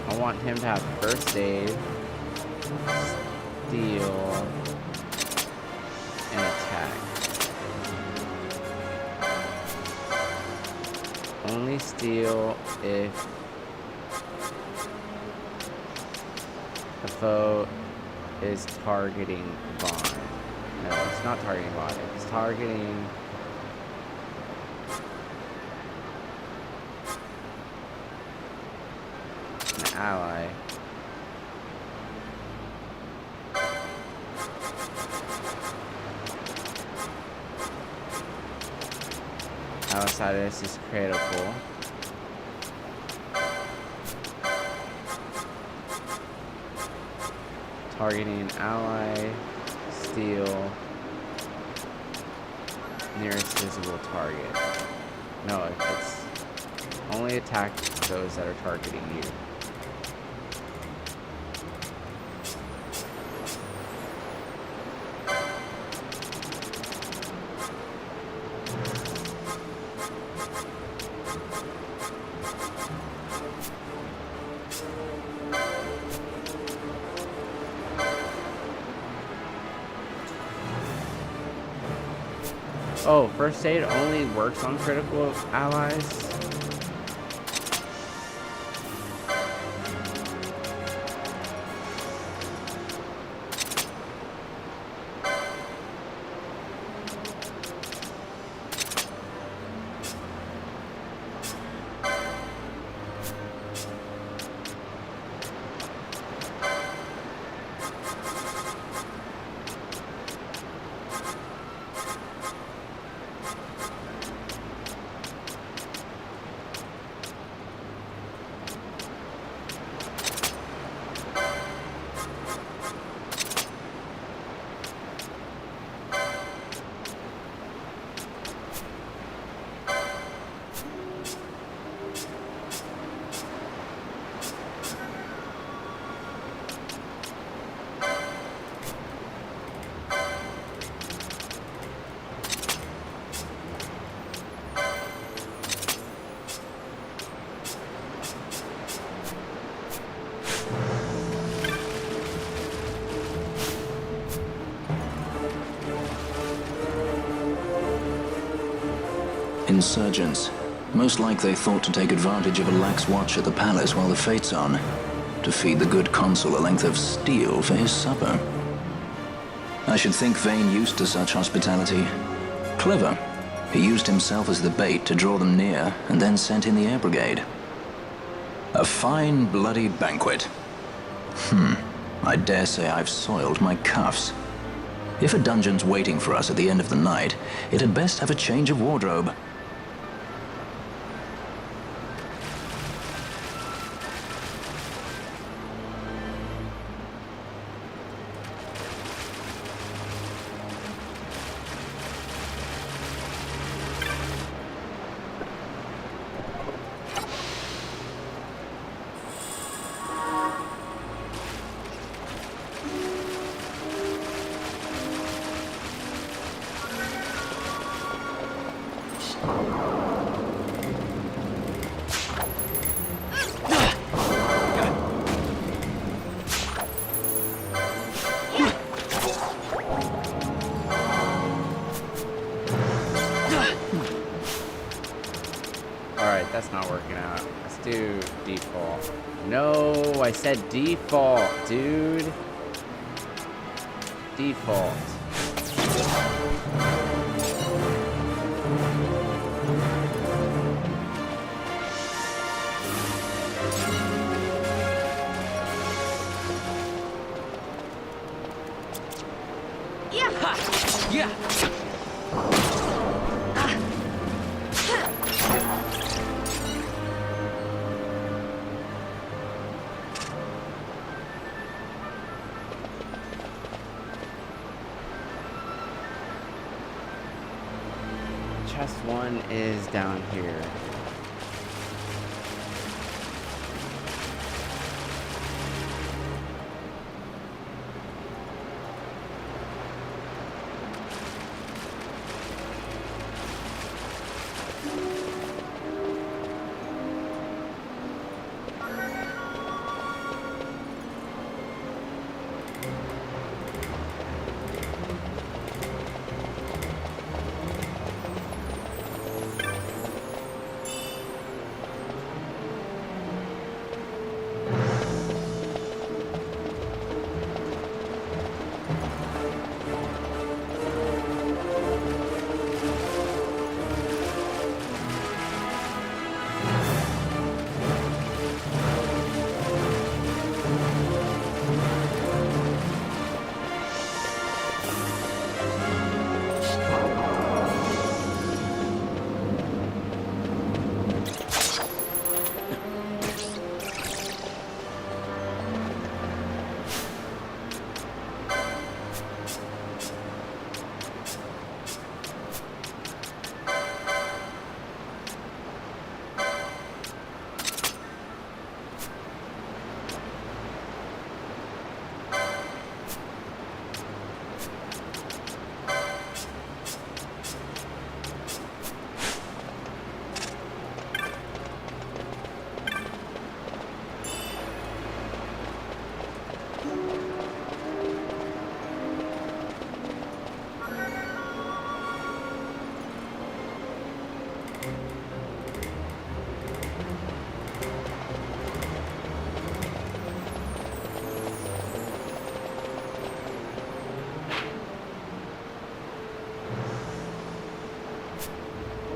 I want him to have first aid, steal, and attack. Only steal if the foe is targeting Vaan. No, it's not targeting Vaan. It's targeting... ally. Outside of this is critical. Targeting an ally, steal, nearest visible target. No, it's only attack those that are targeting you. Oh, first aid only works on critical allies? Insurgents. Most like they thought to take advantage of a lax watch at the palace while the fate's on, to feed the good consul a length of steel for his supper. I should think Vaan used to such hospitality. Clever. He used himself as the bait to draw them near, and then sent in the air brigade. A fine, bloody banquet. I dare say I've soiled my cuffs. If a dungeon's waiting for us at the end of the night, it had best have a change of wardrobe. That's not working out. Let's do default. No, I said default, dude. Default. Ha! Yeah! Chest 1 is down here.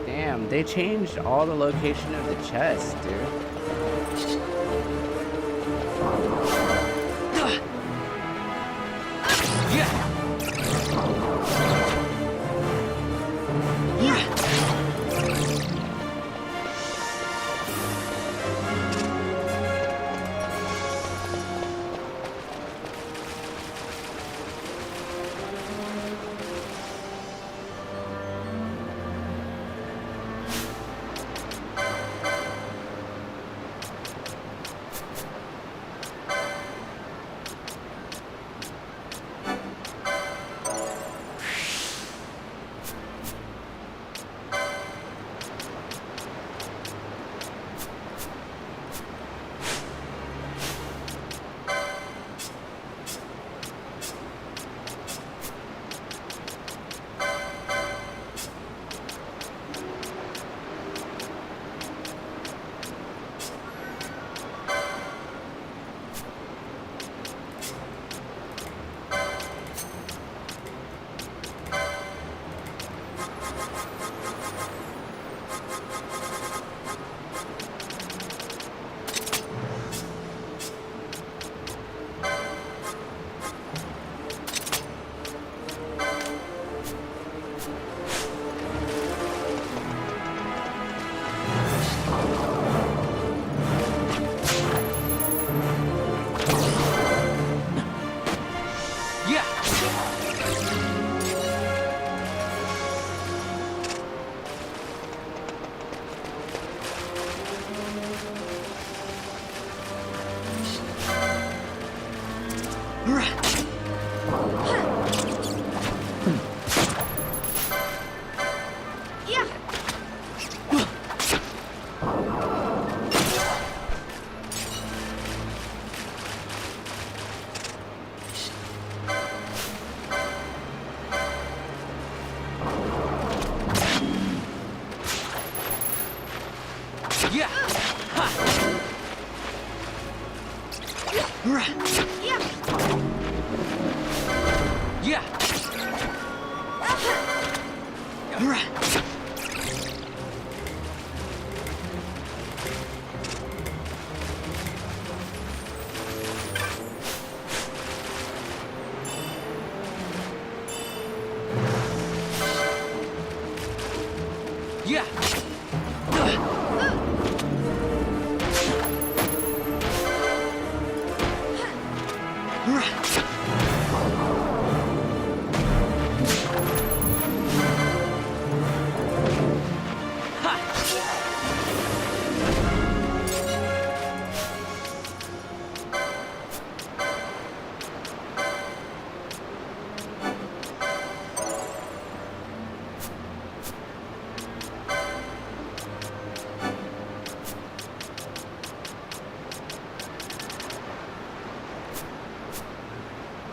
Damn, they changed all the location of the chest, dude. Yeah. Yeah.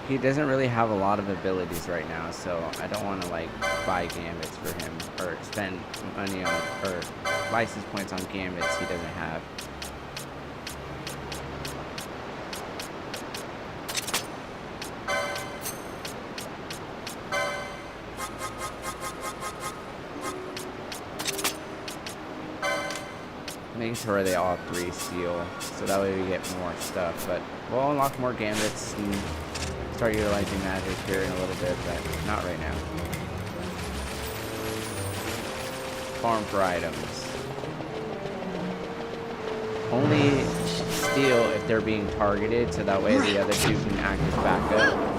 He doesn't really have a lot of abilities right now, so I don't want to like buy Gambits for him or spend money on or license points on Gambits he doesn't have. Making sure they all have 3 steel, so that way we get more stuff. But we'll unlock more Gambits and start utilizing magic here in a little bit, but not right now. Farm for items. Only steal if they're being targeted, so that way the other 2 can act as backup.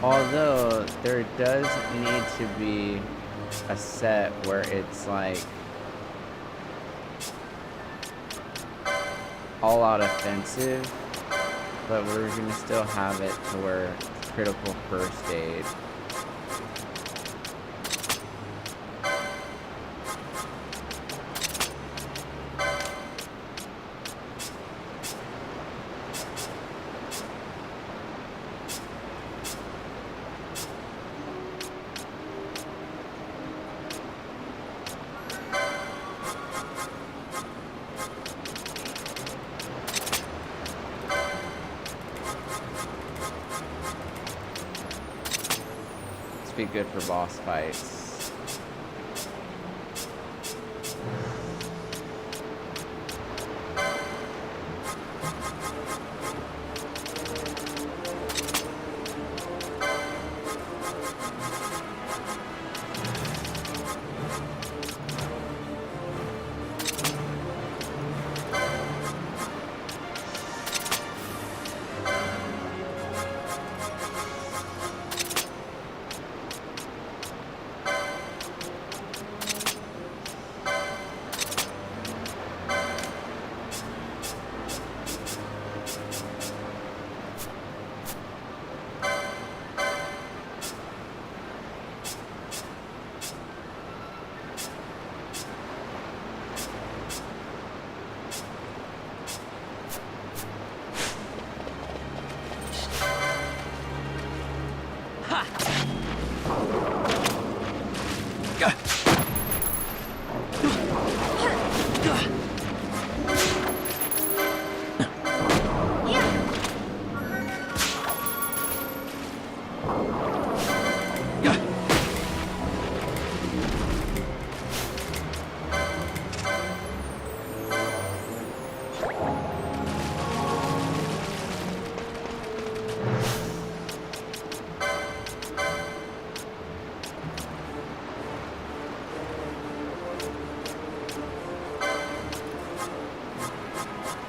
Although there does need to be a set where it's like all out offensive, but we're gonna still have it to where it's critical first aid. Be good for boss fights.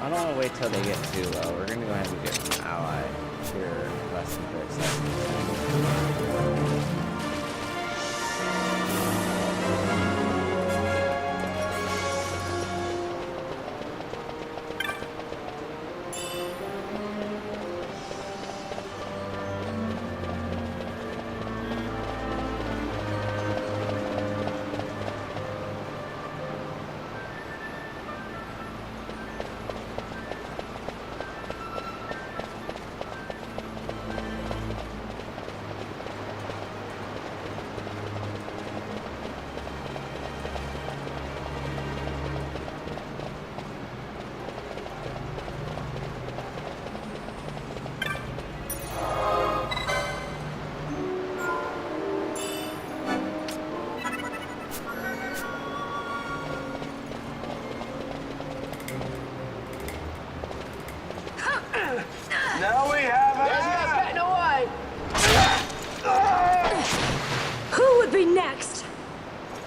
I don't want to wait till they get too low. We're gonna go ahead and get an ally here less than 4 seconds.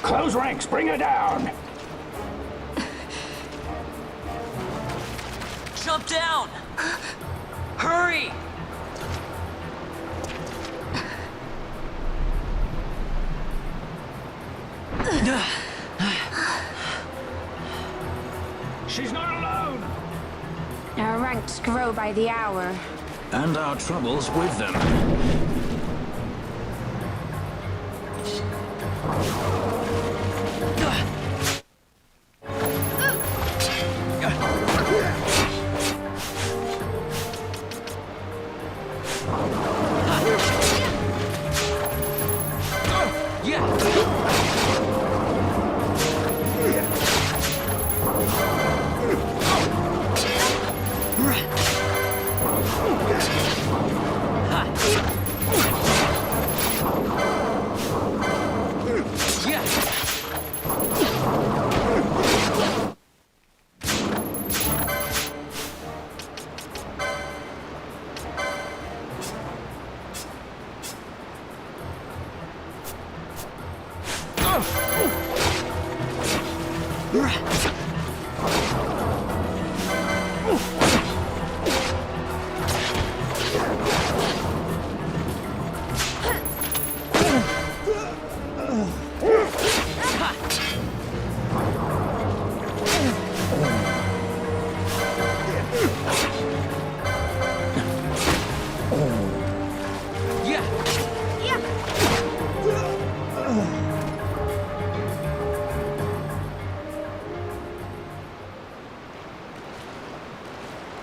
Close ranks, bring her down! Jump down! Hurry! She's not alone! Our ranks grow by the hour. And our troubles with them.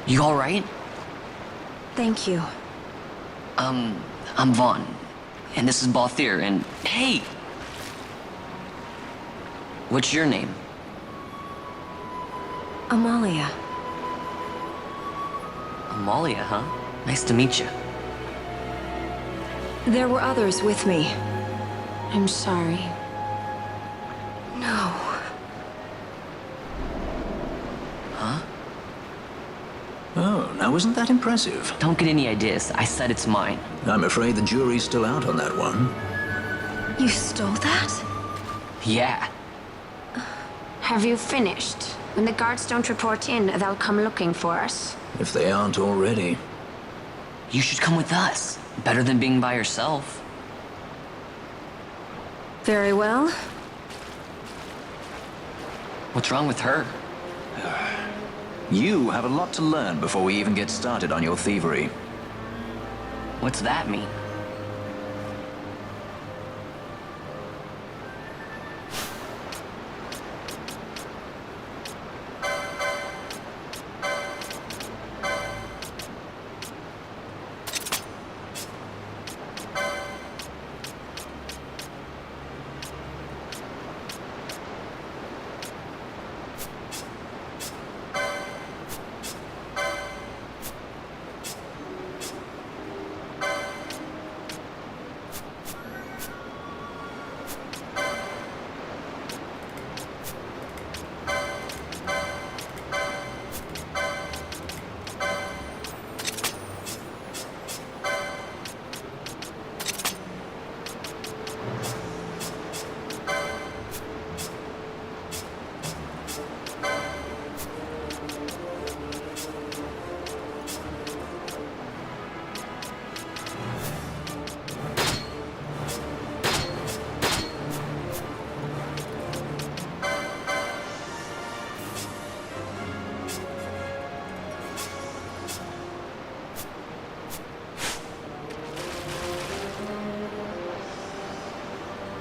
You alright? Thank you. I'm Vaan, and this is Balthier, and hey! What's your name? Amalia. Amalia, huh? Nice to meet you. There were others with me. I'm sorry. No. Huh? Oh, now isn't that impressive? Don't get any ideas. I said it's mine. I'm afraid the jury's still out on that one. You stole that? Yeah. Have you finished? When the guards don't report in, they'll come looking for us. If they aren't already. You should come with us. Better than being by yourself. Very well. What's wrong with her? You have a lot to learn before we even get started on your thievery. What's that mean?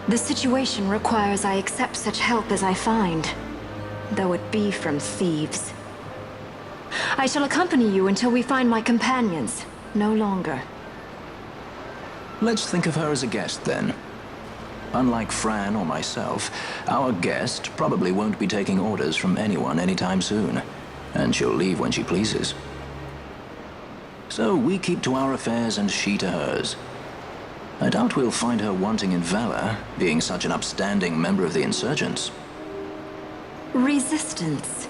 The situation requires I accept such help as I find, though it be from thieves. I shall accompany you until we find my companions, no longer. Let's think of her as a guest, then. Unlike Fran or myself, our guest probably won't be taking orders from anyone anytime soon, and she'll leave when she pleases. So we keep to our affairs and she to hers. I doubt we'll find her wanting in valor, being such an upstanding member of the insurgents. Resistance.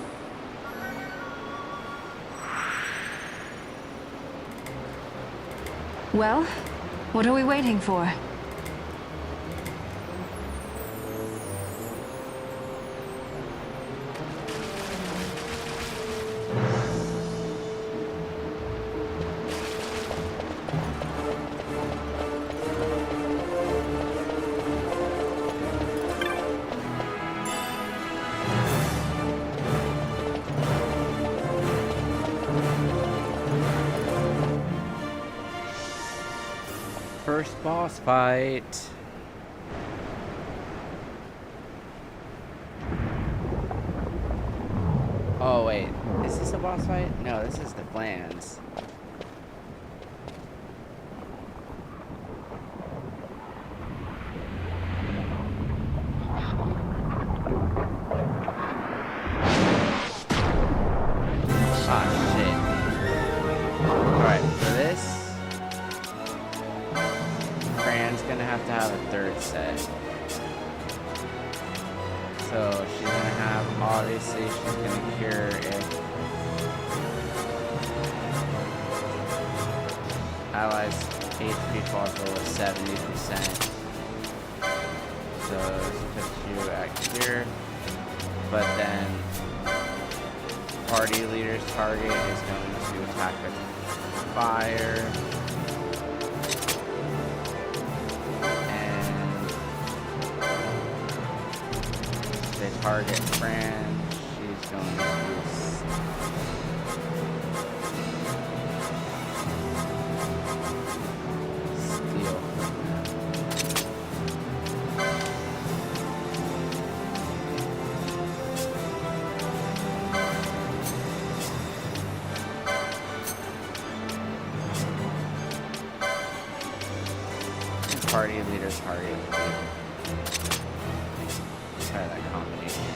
Well, what are we waiting for? first boss fight. Oh wait, is this a boss fight? No, this is the plans. So she's gonna have, obviously, she's gonna cure if allies HP falls below 70%. So this puts you at cure. But then party leader's target is going to attack with fire. Target Fran, she's going to use steel. Party leader's target. Try that combination.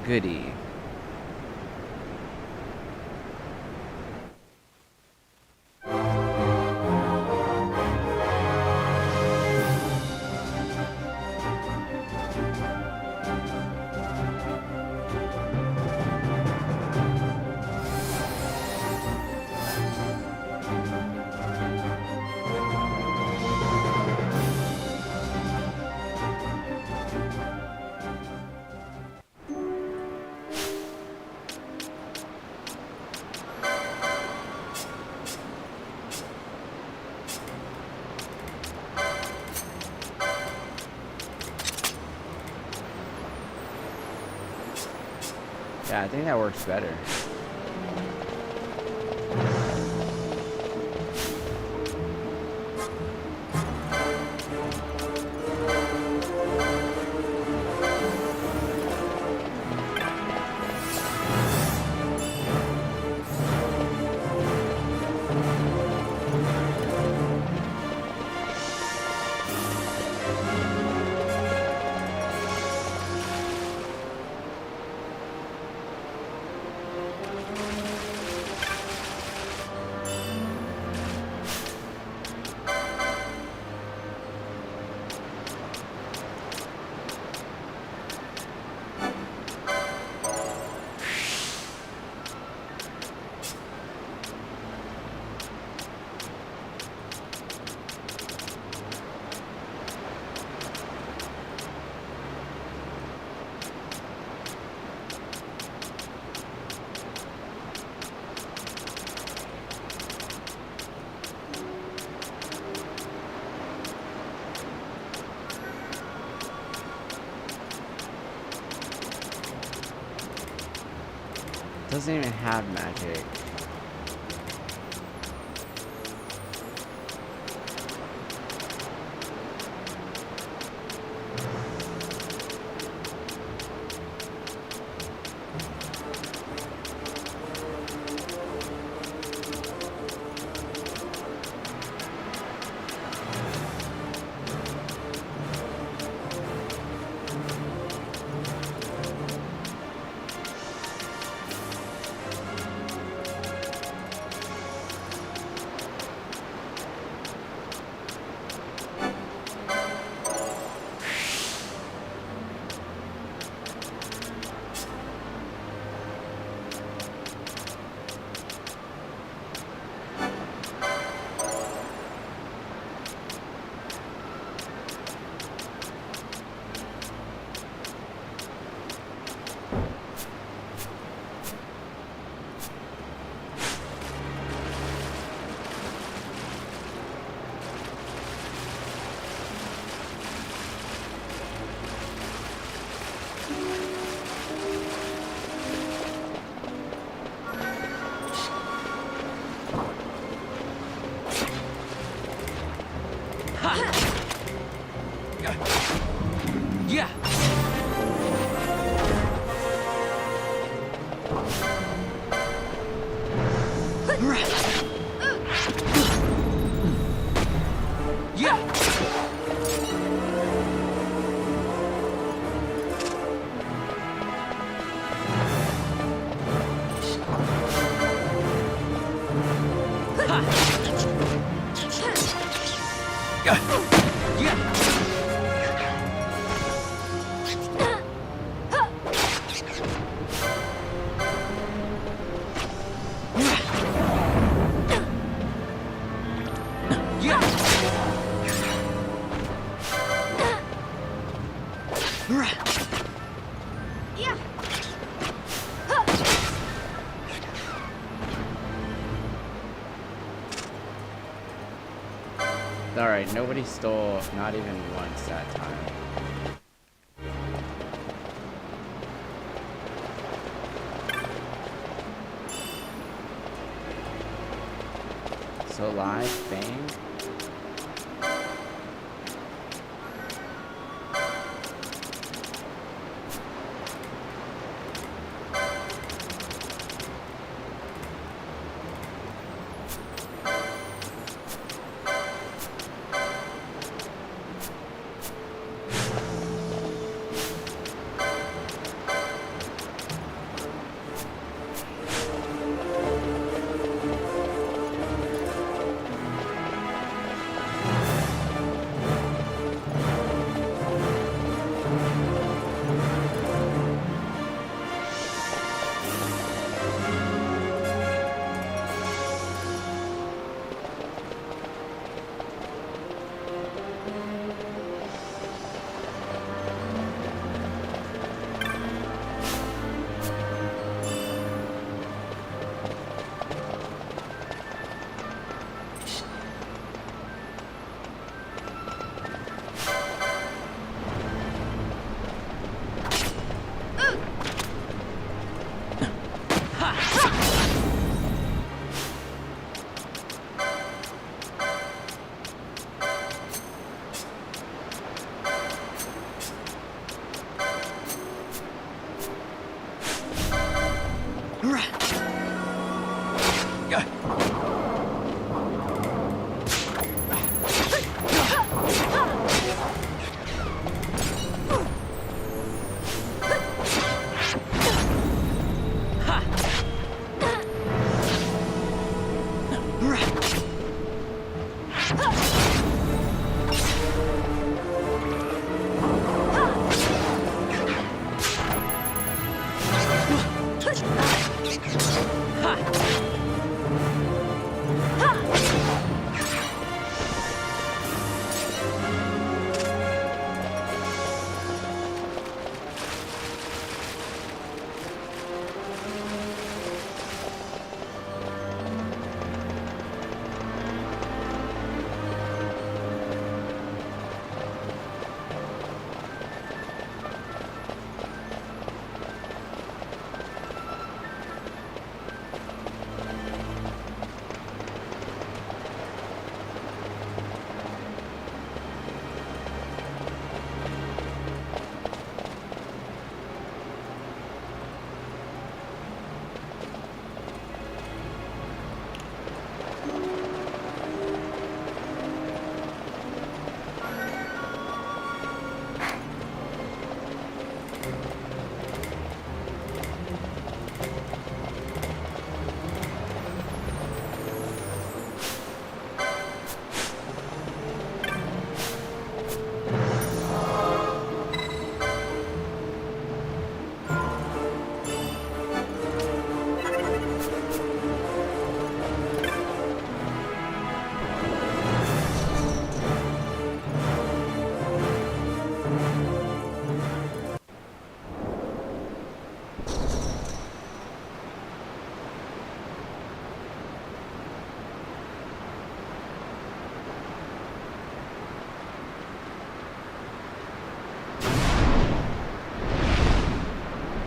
Goody. Yeah, I think that works better. Doesn't even have magic. Yeah. Alright, nobody stole, not even once that time. So live, Fang?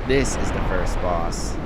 This is the first boss.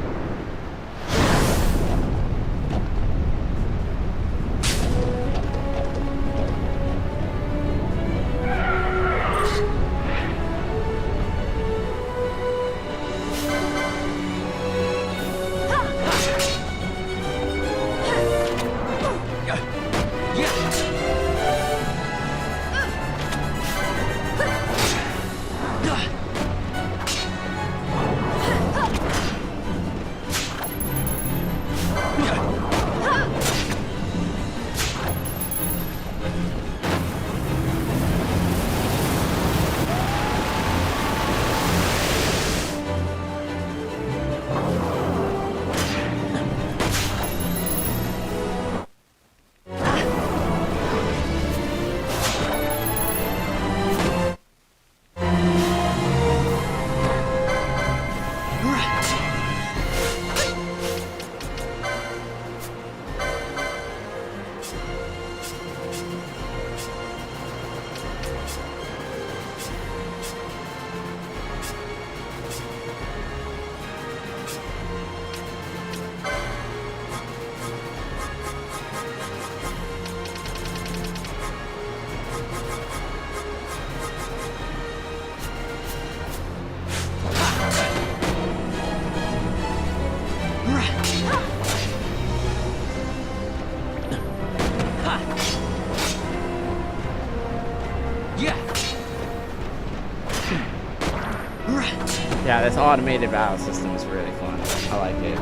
Yeah, this automated battle system is really fun. I like it.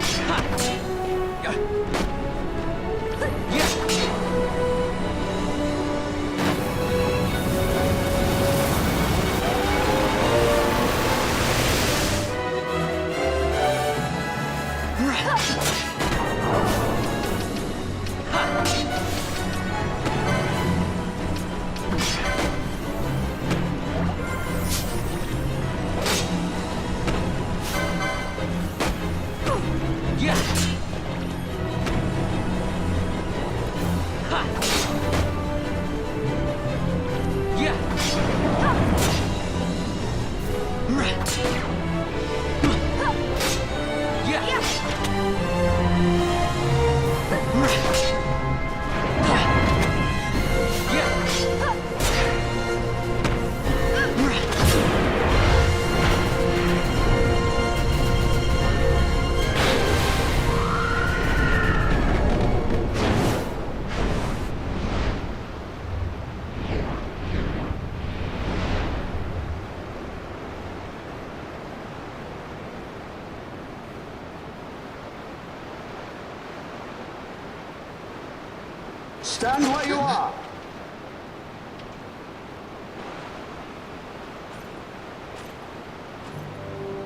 Stand where you are.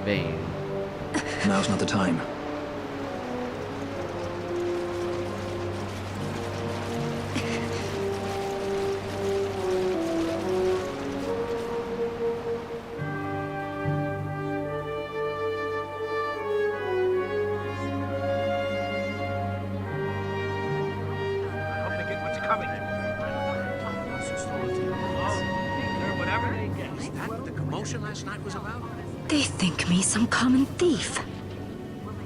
Vaan. Now's not the time. They think me some common thief.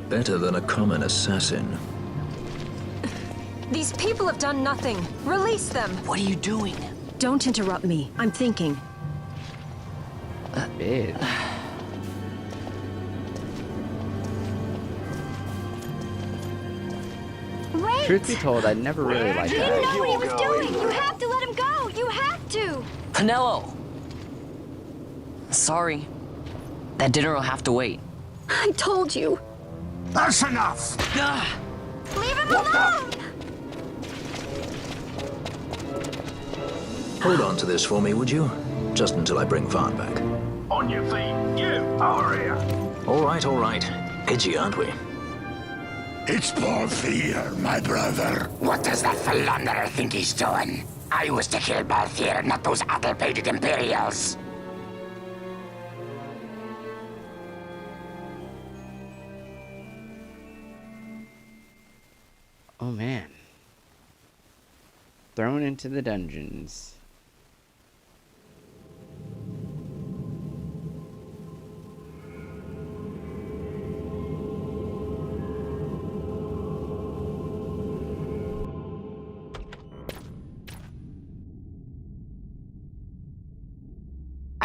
Better than a common assassin. These people have done nothing. Release them. What are you doing? Don't interrupt me. I'm thinking. Bit. Wait! Truth be told, I never really liked He didn't that. know what he was doing! You have to let him go! You have to! Canelo! Sorry. That dinner will have to wait. I told you. That's enough. Leave him alone! Hold on to this for me, would you? Just until I bring Vaan back. On your feet, you over here. All right. Edgy, aren't we? It's Paul Fear, my brother. What does that philanderer think he's doing? I was to kill Balthier, not those addle-pated Imperials. Oh man. Thrown into the dungeons.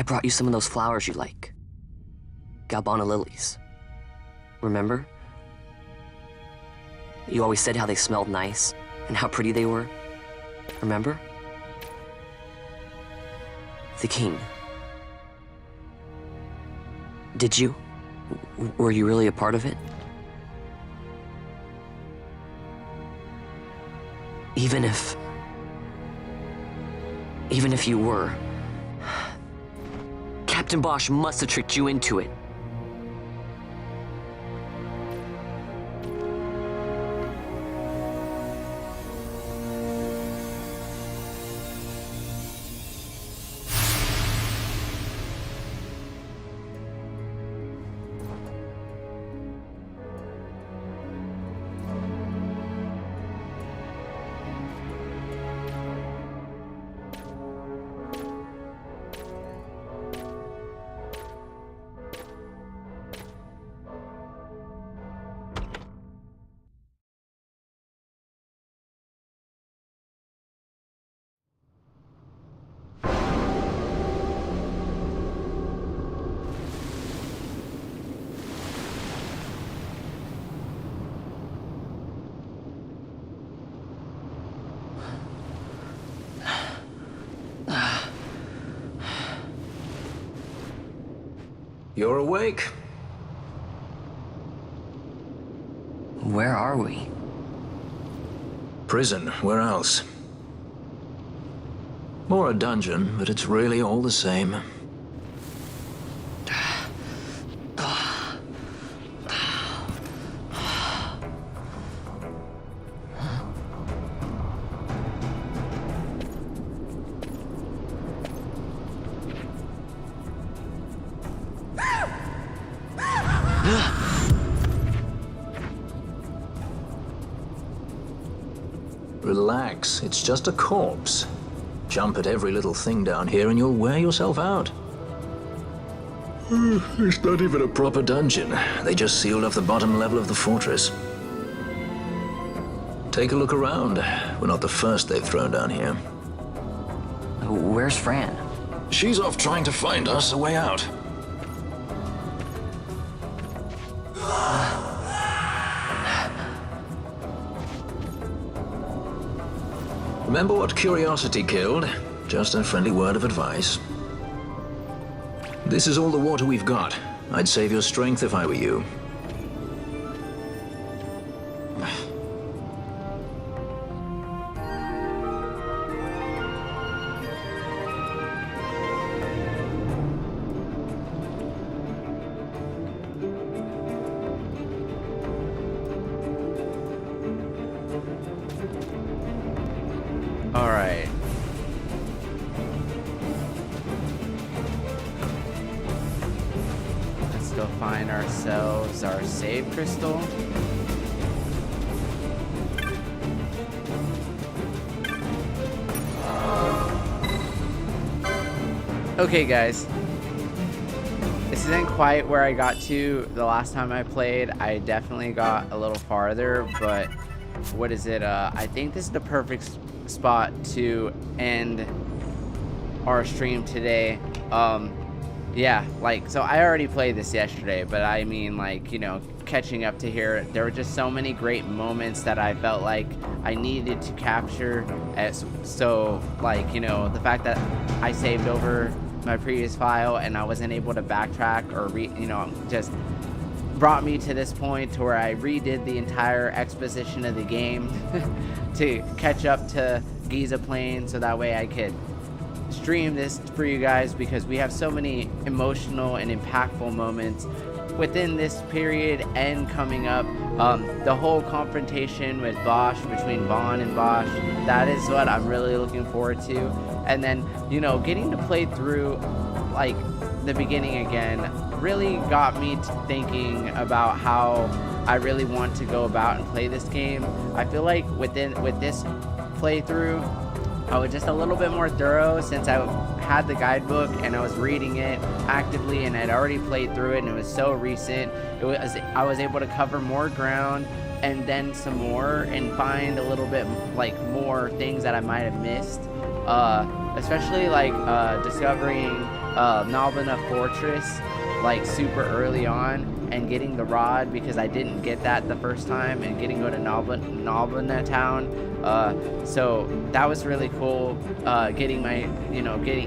I brought you some of those flowers you like. Galbana lilies. Remember? You always said how they smelled nice and how pretty they were. Remember? The king. Did you? Were you really a part of it? Even if you were, Captain Bosch must have tricked you into it. You're awake? Where are we? Prison, where else? Or a dungeon, but it's really all the same. Relax, it's just a corpse. Jump at every little thing down here and you'll wear yourself out. It's not even a proper dungeon. They just sealed off the bottom level of the fortress. Take a look around. We're not the first they've thrown down here. Where's Fran? She's off trying to find us a way out. Remember what curiosity killed? Just a friendly word of advice. This is all the water we've got. I'd save your strength if I were you. Alright. Let's go find ourselves our save crystal. Okay, guys. This isn't quite where I got to the last time I played. I definitely got a little farther, but what is it? I think this is the perfect spot to end our stream today. Yeah, like, so I already played this yesterday, but I mean, like, you know, catching up to here, there were just so many great moments that I felt like I needed to capture. So, like, you know, the fact that I saved over my previous file and I wasn't able to backtrack or you know, just brought me to this point to where I redid the entire exposition of the game to catch up to Giza Plains, so that way I could stream this for you guys, because we have so many emotional and impactful moments within this period and coming up. The whole confrontation with Bosch, between Vaan and Bosch, that is what I'm really looking forward to. And then, you know, getting to play through like the beginning again really got me thinking about how I really want to go about and play this game. I feel like with this playthrough, I was just a little bit more thorough, since I had the guidebook and I was reading it actively and I'd already played through it and it was so recent. I was able to cover more ground and then some more and find a little bit like more things that I might have missed, especially like discovering Nalbina Fortress like super early on, and getting the rod because I didn't get that the first time, and getting to go to Nalbina Town. So that was really cool. Getting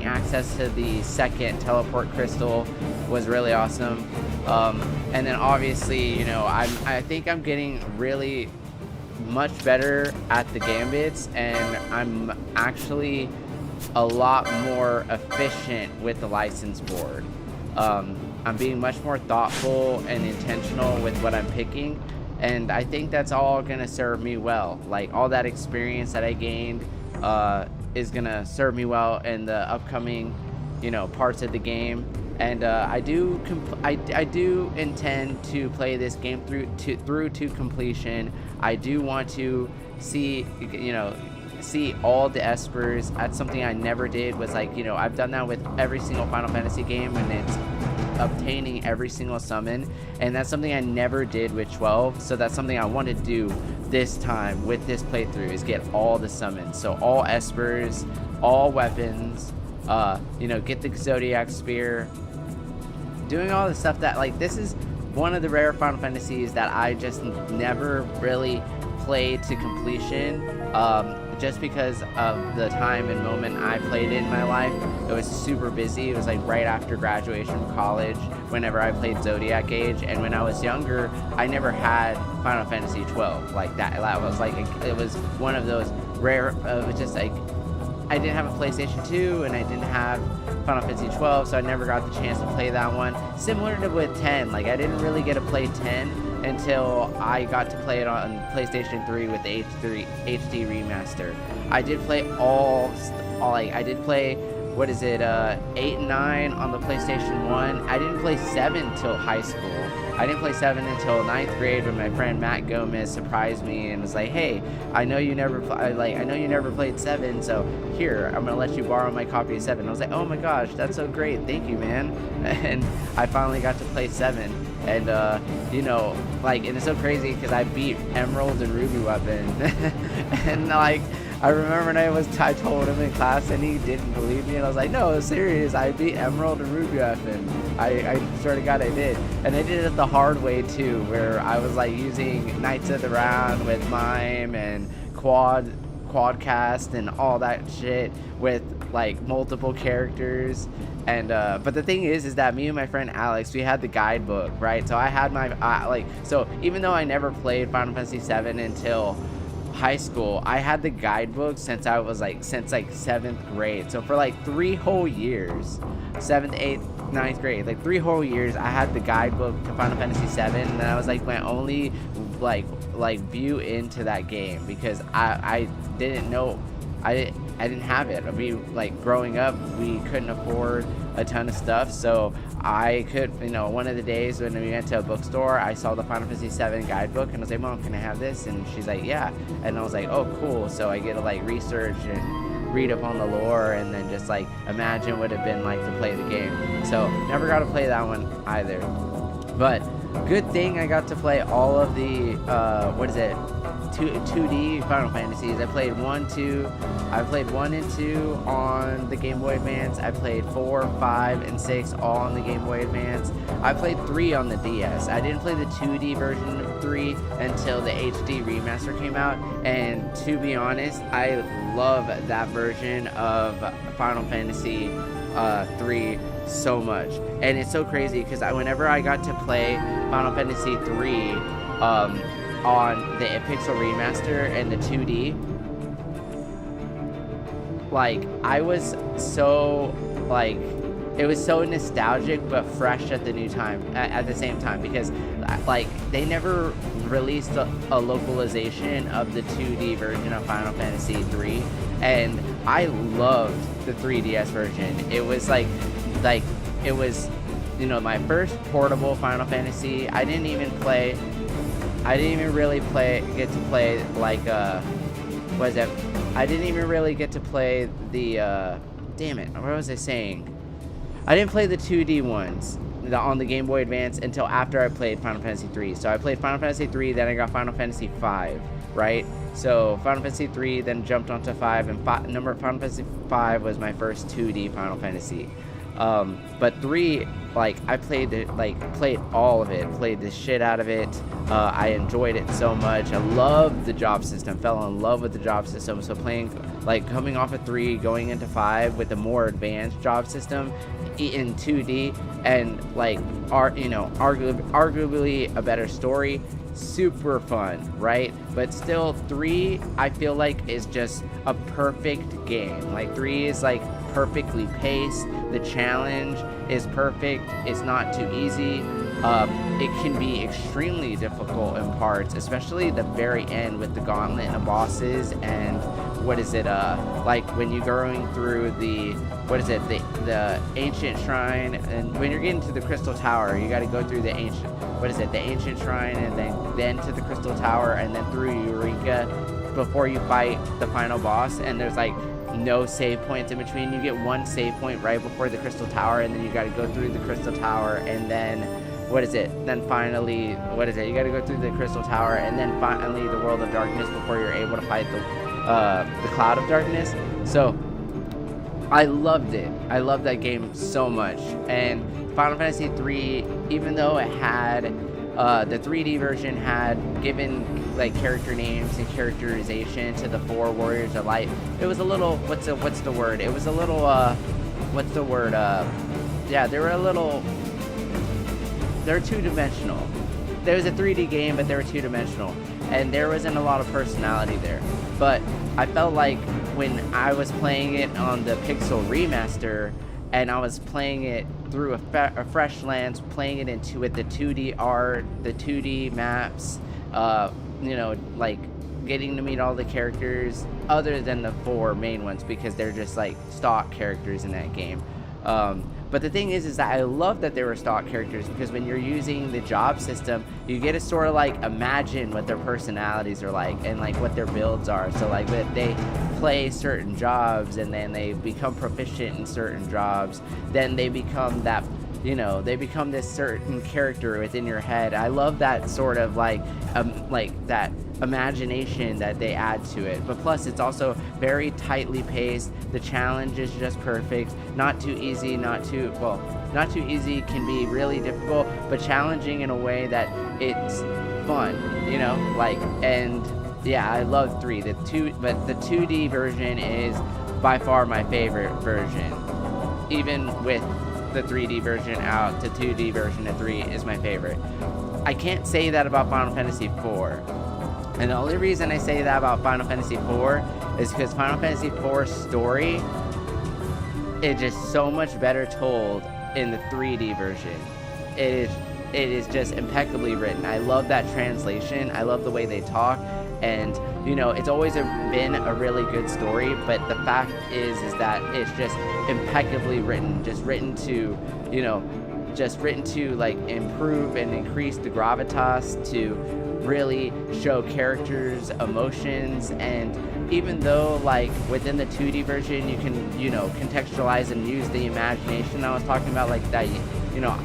access to the second teleport crystal was really awesome. And then obviously, I think I'm getting really much better at the Gambits, and I'm actually a lot more efficient with the license board. I'm being much more thoughtful and intentional with what I'm picking, and I think that's all gonna serve me well. Like, all that experience that I gained is gonna serve me well in the upcoming parts of the game. And I do intend to play this game through to completion. I do want to see all the espers. That's something I never did. Was like, I've done that with every single Final Fantasy game, and it's obtaining every single summon, and that's something I never did with 12. So that's something I want to do this time with this playthrough, is get all the summons. So all espers, all weapons, get the Zodiac Spear, doing all the stuff that, like, this is one of the rare Final Fantasies that I just never really played to completion, just because of the time and moment I played it in my life. It was super busy. It was like right after graduation from college whenever I played Zodiac Age, and when I was younger I never had Final Fantasy XII like that. That was like, it was one of those rare, it was just like, I didn't have a PlayStation 2 and I didn't have Final Fantasy XII, so I never got the chance to play that one. Similar to with 10, like I didn't really get to play 10 until I got to play it on PlayStation 3 with the HD remaster. I did play I did play, 8 and 9 on the PlayStation 1. I didn't play 7 till high school. I didn't play 7 until 9th grade when my friend Matt Gomez surprised me and was like, "Hey, I know you never played 7, so here, I'm gonna let you borrow my copy of 7." I was like, "Oh my gosh, that's so great, thank you, man." And I finally got to play 7, and and it's so crazy because I beat Emerald and Ruby Weapon, and like, I remember when I told him in class and he didn't believe me, and I was like, "No, serious, I beat Emerald and Ruby Weapon. I swear to God I did." And I did it the hard way too, where I was like using Knights of the Round with Mime and Quadcast and all that shit with like multiple characters. And but the thing is that me and my friend Alex, we had the guidebook, right? So I had my so even though I never played Final Fantasy VII until high school, I had the guidebook since I was since 7th grade. So for like 3 whole years, 7th, 8th, 9th grade, like 3 whole years, I had the guidebook to Final Fantasy VII, and that was like my only view into that game, because I didn't know, I didn't have it. Growing up, we couldn't afford a ton of stuff, so I could, one of the days when we went to a bookstore, I saw the Final Fantasy VII guidebook, and I was like, "Mom, can I have this?" And she's like, "Yeah." And I was like, "Oh, cool." So I get to research and read up on the lore, and then just imagine what it'd been like to play the game. So never got to play that one either. But good thing I got to play all of the 2D Final Fantasies. I played 1, 2. I played 1 and 2 on the Game Boy Advance. I played 4, 5, and 6 all on the Game Boy Advance. I played 3 on the DS. I didn't play the 2D version of 3 until the HD remaster came out. And to be honest, I love that version of Final Fantasy 3 so much. And it's so crazy because whenever I got to play Final Fantasy 3 on the Pixel remaster and the 2D, I was so it was so nostalgic but fresh at the same time, because they never released a localization of the 2D version of Final Fantasy 3, and I loved the 3DS version. It was it was my first portable Final Fantasy. I didn't even really get to play I didn't even really get to play the damn it, what was I saying? I didn't play the 2D ones on the Game Boy Advance until after I played Final Fantasy 3. So I played Final Fantasy 3, then I got Final Fantasy 5, right? So Final Fantasy 3, then jumped onto 5, and Final Fantasy 5 was my first 2D Final Fantasy. But 3, like, I played all of it, played the shit out of it. I enjoyed it so much. I loved the job system, fell in love with the job system. So playing, like, coming off of 3, going into 5 with a more advanced job system in 2D, and like, arguably a better story, super fun, right? But still, 3, I feel like, is just a perfect game. Like, 3 is like perfectly paced. The challenge is perfect. It's not too easy. It can be extremely difficult in parts, especially the very end with the gauntlet of bosses and like when you're going through the ancient shrine, and when you're getting to the crystal tower, you got to go through the ancient shrine, and then to the crystal tower, and then through Eureka before you fight the final boss. And there's like no save points in between. You get one save point right before the crystal tower, and then you got to go through the crystal tower, and then finally you got to go through the crystal tower, and then finally the world of darkness before you're able to fight the cloud of darkness. So I loved it. I loved that game so much. And Final Fantasy III, even though it had the 3D version had given like character names and characterization to the 4 warriors of light, it was a little what's the word? It was a little they're two-dimensional. There was a 3D game, but they were two-dimensional, and there wasn't a lot of personality there. But I felt like when I was playing it on the Pixel Remaster, and I was playing it through a fresh lens, playing it with the 2D art, the 2D maps, like getting to meet all the characters other than the 4 main ones, because they're just like stock characters in that game. But the thing is that I love that there were stock characters, because when you're using the job system, you get to sort of like imagine what their personalities are like and like what their builds are. So like if they play certain jobs and then they become proficient in certain jobs, then they become that, they become this certain character within your head. I love that sort of like that imagination that they add to it. But plus, it's also very tightly paced. The challenge is just perfect. Not too easy, not too easy can be really difficult, but challenging in a way that it's fun, and yeah, I love 3. But the 2D version is by far my favorite version. Even with the 3D version out, the 2D version of 3 is my favorite. I can't say that about Final Fantasy IV. And the only reason I say that about Final Fantasy IV is because Final Fantasy IV's story is just so much better told in the 3D version. It is just impeccably written. I love that translation. I love the way they talk. And, it's always been a really good story, but the fact is that it's just impeccably written, just written to like improve and increase the gravitas, to really show characters' emotions. And even though like within the 2D version you can contextualize and use the imagination I was talking about, like that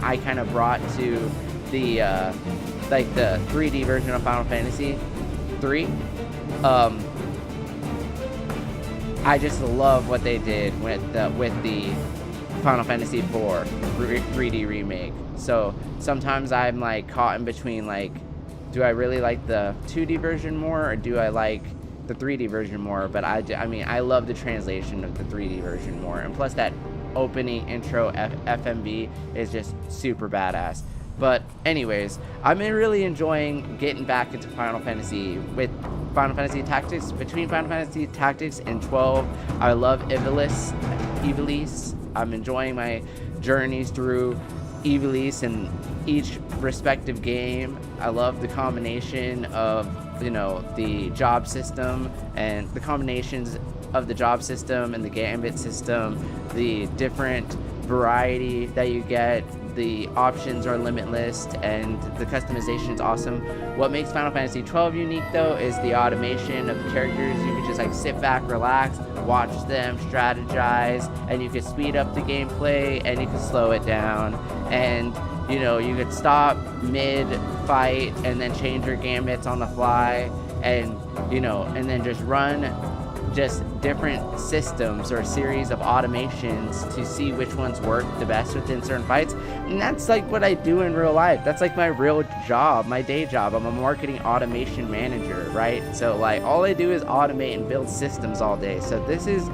I kind of brought to the like the 3D version of Final Fantasy 3, I just love what they did with the Final Fantasy IV 3D remake. So sometimes I'm like caught in between, like, do I really like the 2D version more, or do I like the 3D version more? But I mean, I love the translation of the 3D version more. And plus that opening intro FMV is just super badass. But anyways, I'm really enjoying getting back into Final Fantasy with Final Fantasy Tactics. Between Final Fantasy Tactics and 12, I love Ivalice. I'm enjoying my journeys through Ivalice and each respective game. I love the combination of, the job system, and the combinations of the job system and the Gambit system, the different variety that you get. The options are limitless, and the customization is awesome. What makes Final Fantasy XII unique, though, is the automation of the characters. You can just like sit back, relax, watch them strategize, and you can speed up the gameplay and you can slow it down. And you could stop mid-fight and then change your gambits on the fly, and and then just run just different systems or series of automations to see which ones work the best within certain fights. And that's like what I do in real life. That's like my real job, my day job. I'm a marketing automation manager, right? So like all I do is automate and build systems all day. So this is,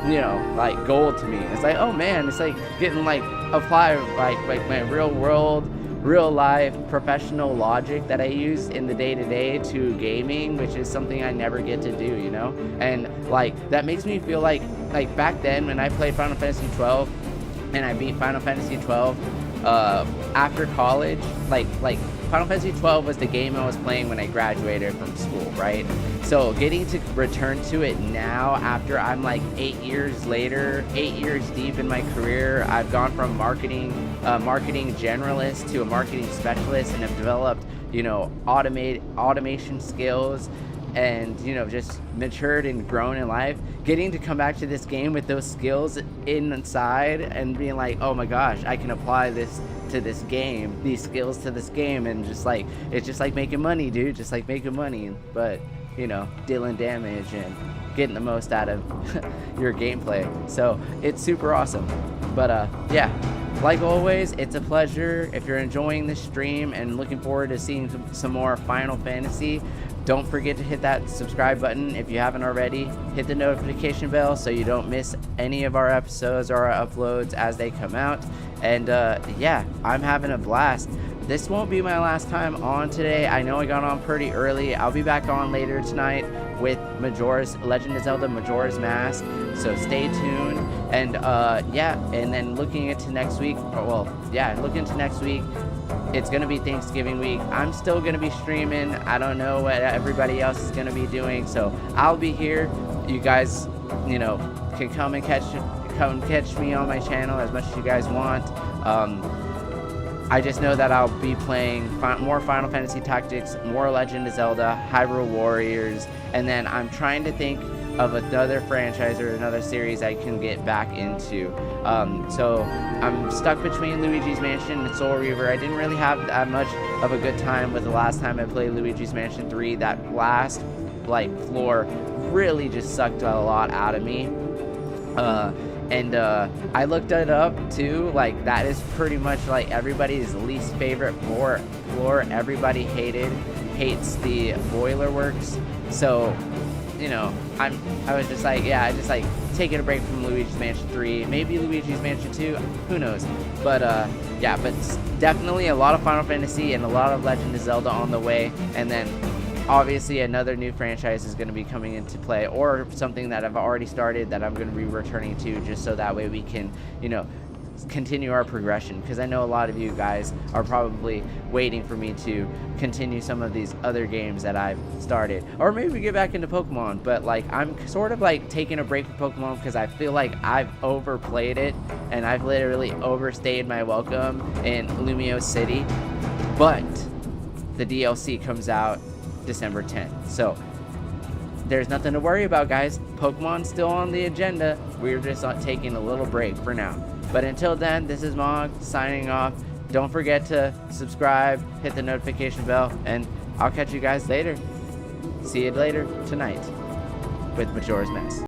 you know, like gold to me. It's like, oh man, it's like getting like apply like my real world, real life professional logic that I use in the day-to-day to gaming, which is something I never get to do, you know. And like that makes me feel like back then when I played Final Fantasy XII and I beat Final Fantasy XII after college, like Final Fantasy XII was the game I was playing when I graduated from school, right? So getting to return to it now after I'm like 8 years later, 8 years deep in my career, I've gone from marketing generalist to a marketing specialist, and have developed, you know, automation skills, and, you know, just matured and grown in life. Getting to come back to this game with those skills inside and being like, oh my gosh, I can apply this to this game, these skills to this game, and just like, it's just like making money, dude, just like making money, but, you know, dealing damage and getting the most out of your gameplay. So it's super awesome. But yeah, like always, it's a pleasure. If you're enjoying this stream and looking forward to seeing some more Final Fantasy, don't forget to hit that subscribe button if you haven't already. Hit the notification bell so you don't miss any of our episodes or our uploads as they come out. And yeah, I'm having a blast. This won't be my last time on today. I know I got on pretty early. I'll be back on later tonight with Legend of Zelda Majora's Mask, so stay tuned. And yeah, and then looking into next week, looking into next week, it's gonna be Thanksgiving week. I'm still gonna be streaming. I don't know what everybody else is gonna be doing, so I'll be here. You guys, you know, can come and catch me on my channel as much as you guys want. I just know that I'll be playing more Final Fantasy Tactics, more Legend of Zelda, Hyrule Warriors, and then I'm trying to think of another franchise or another series I can get back into. So I'm stuck between Luigi's Mansion and Soul Reaver. I didn't really have that much of a good time with the last time I played Luigi's Mansion 3. That last floor really just sucked a lot out of me. And I looked it up too, like that is pretty much like everybody's least favorite floor. Everybody hates the Boiler Works. So, you know, I was just like, yeah, I just like taking a break from Luigi's Mansion 3, maybe Luigi's Mansion 2, who knows. But yeah, but definitely a lot of Final Fantasy and a lot of Legend of Zelda on the way, and then obviously another new franchise is going to be coming into play, or something that I've already started that I'm going to be returning to, just so that way we can, you know, continue our progression, because I know a lot of you guys are probably waiting for me to continue some of these other games that I've started, or maybe get back into Pokemon. But like, I'm sort of like taking a break from Pokemon because I feel like I've overplayed it and I've literally overstayed my welcome in Lumio City. But the DLC comes out December 10th, so there's nothing to worry about, guys. Pokemon's still on the agenda. We're just taking a little break for now. But until then, this is Mog signing off. Don't forget to subscribe, hit the notification bell, and I'll catch you guys later. See you later tonight with Majora's Mask.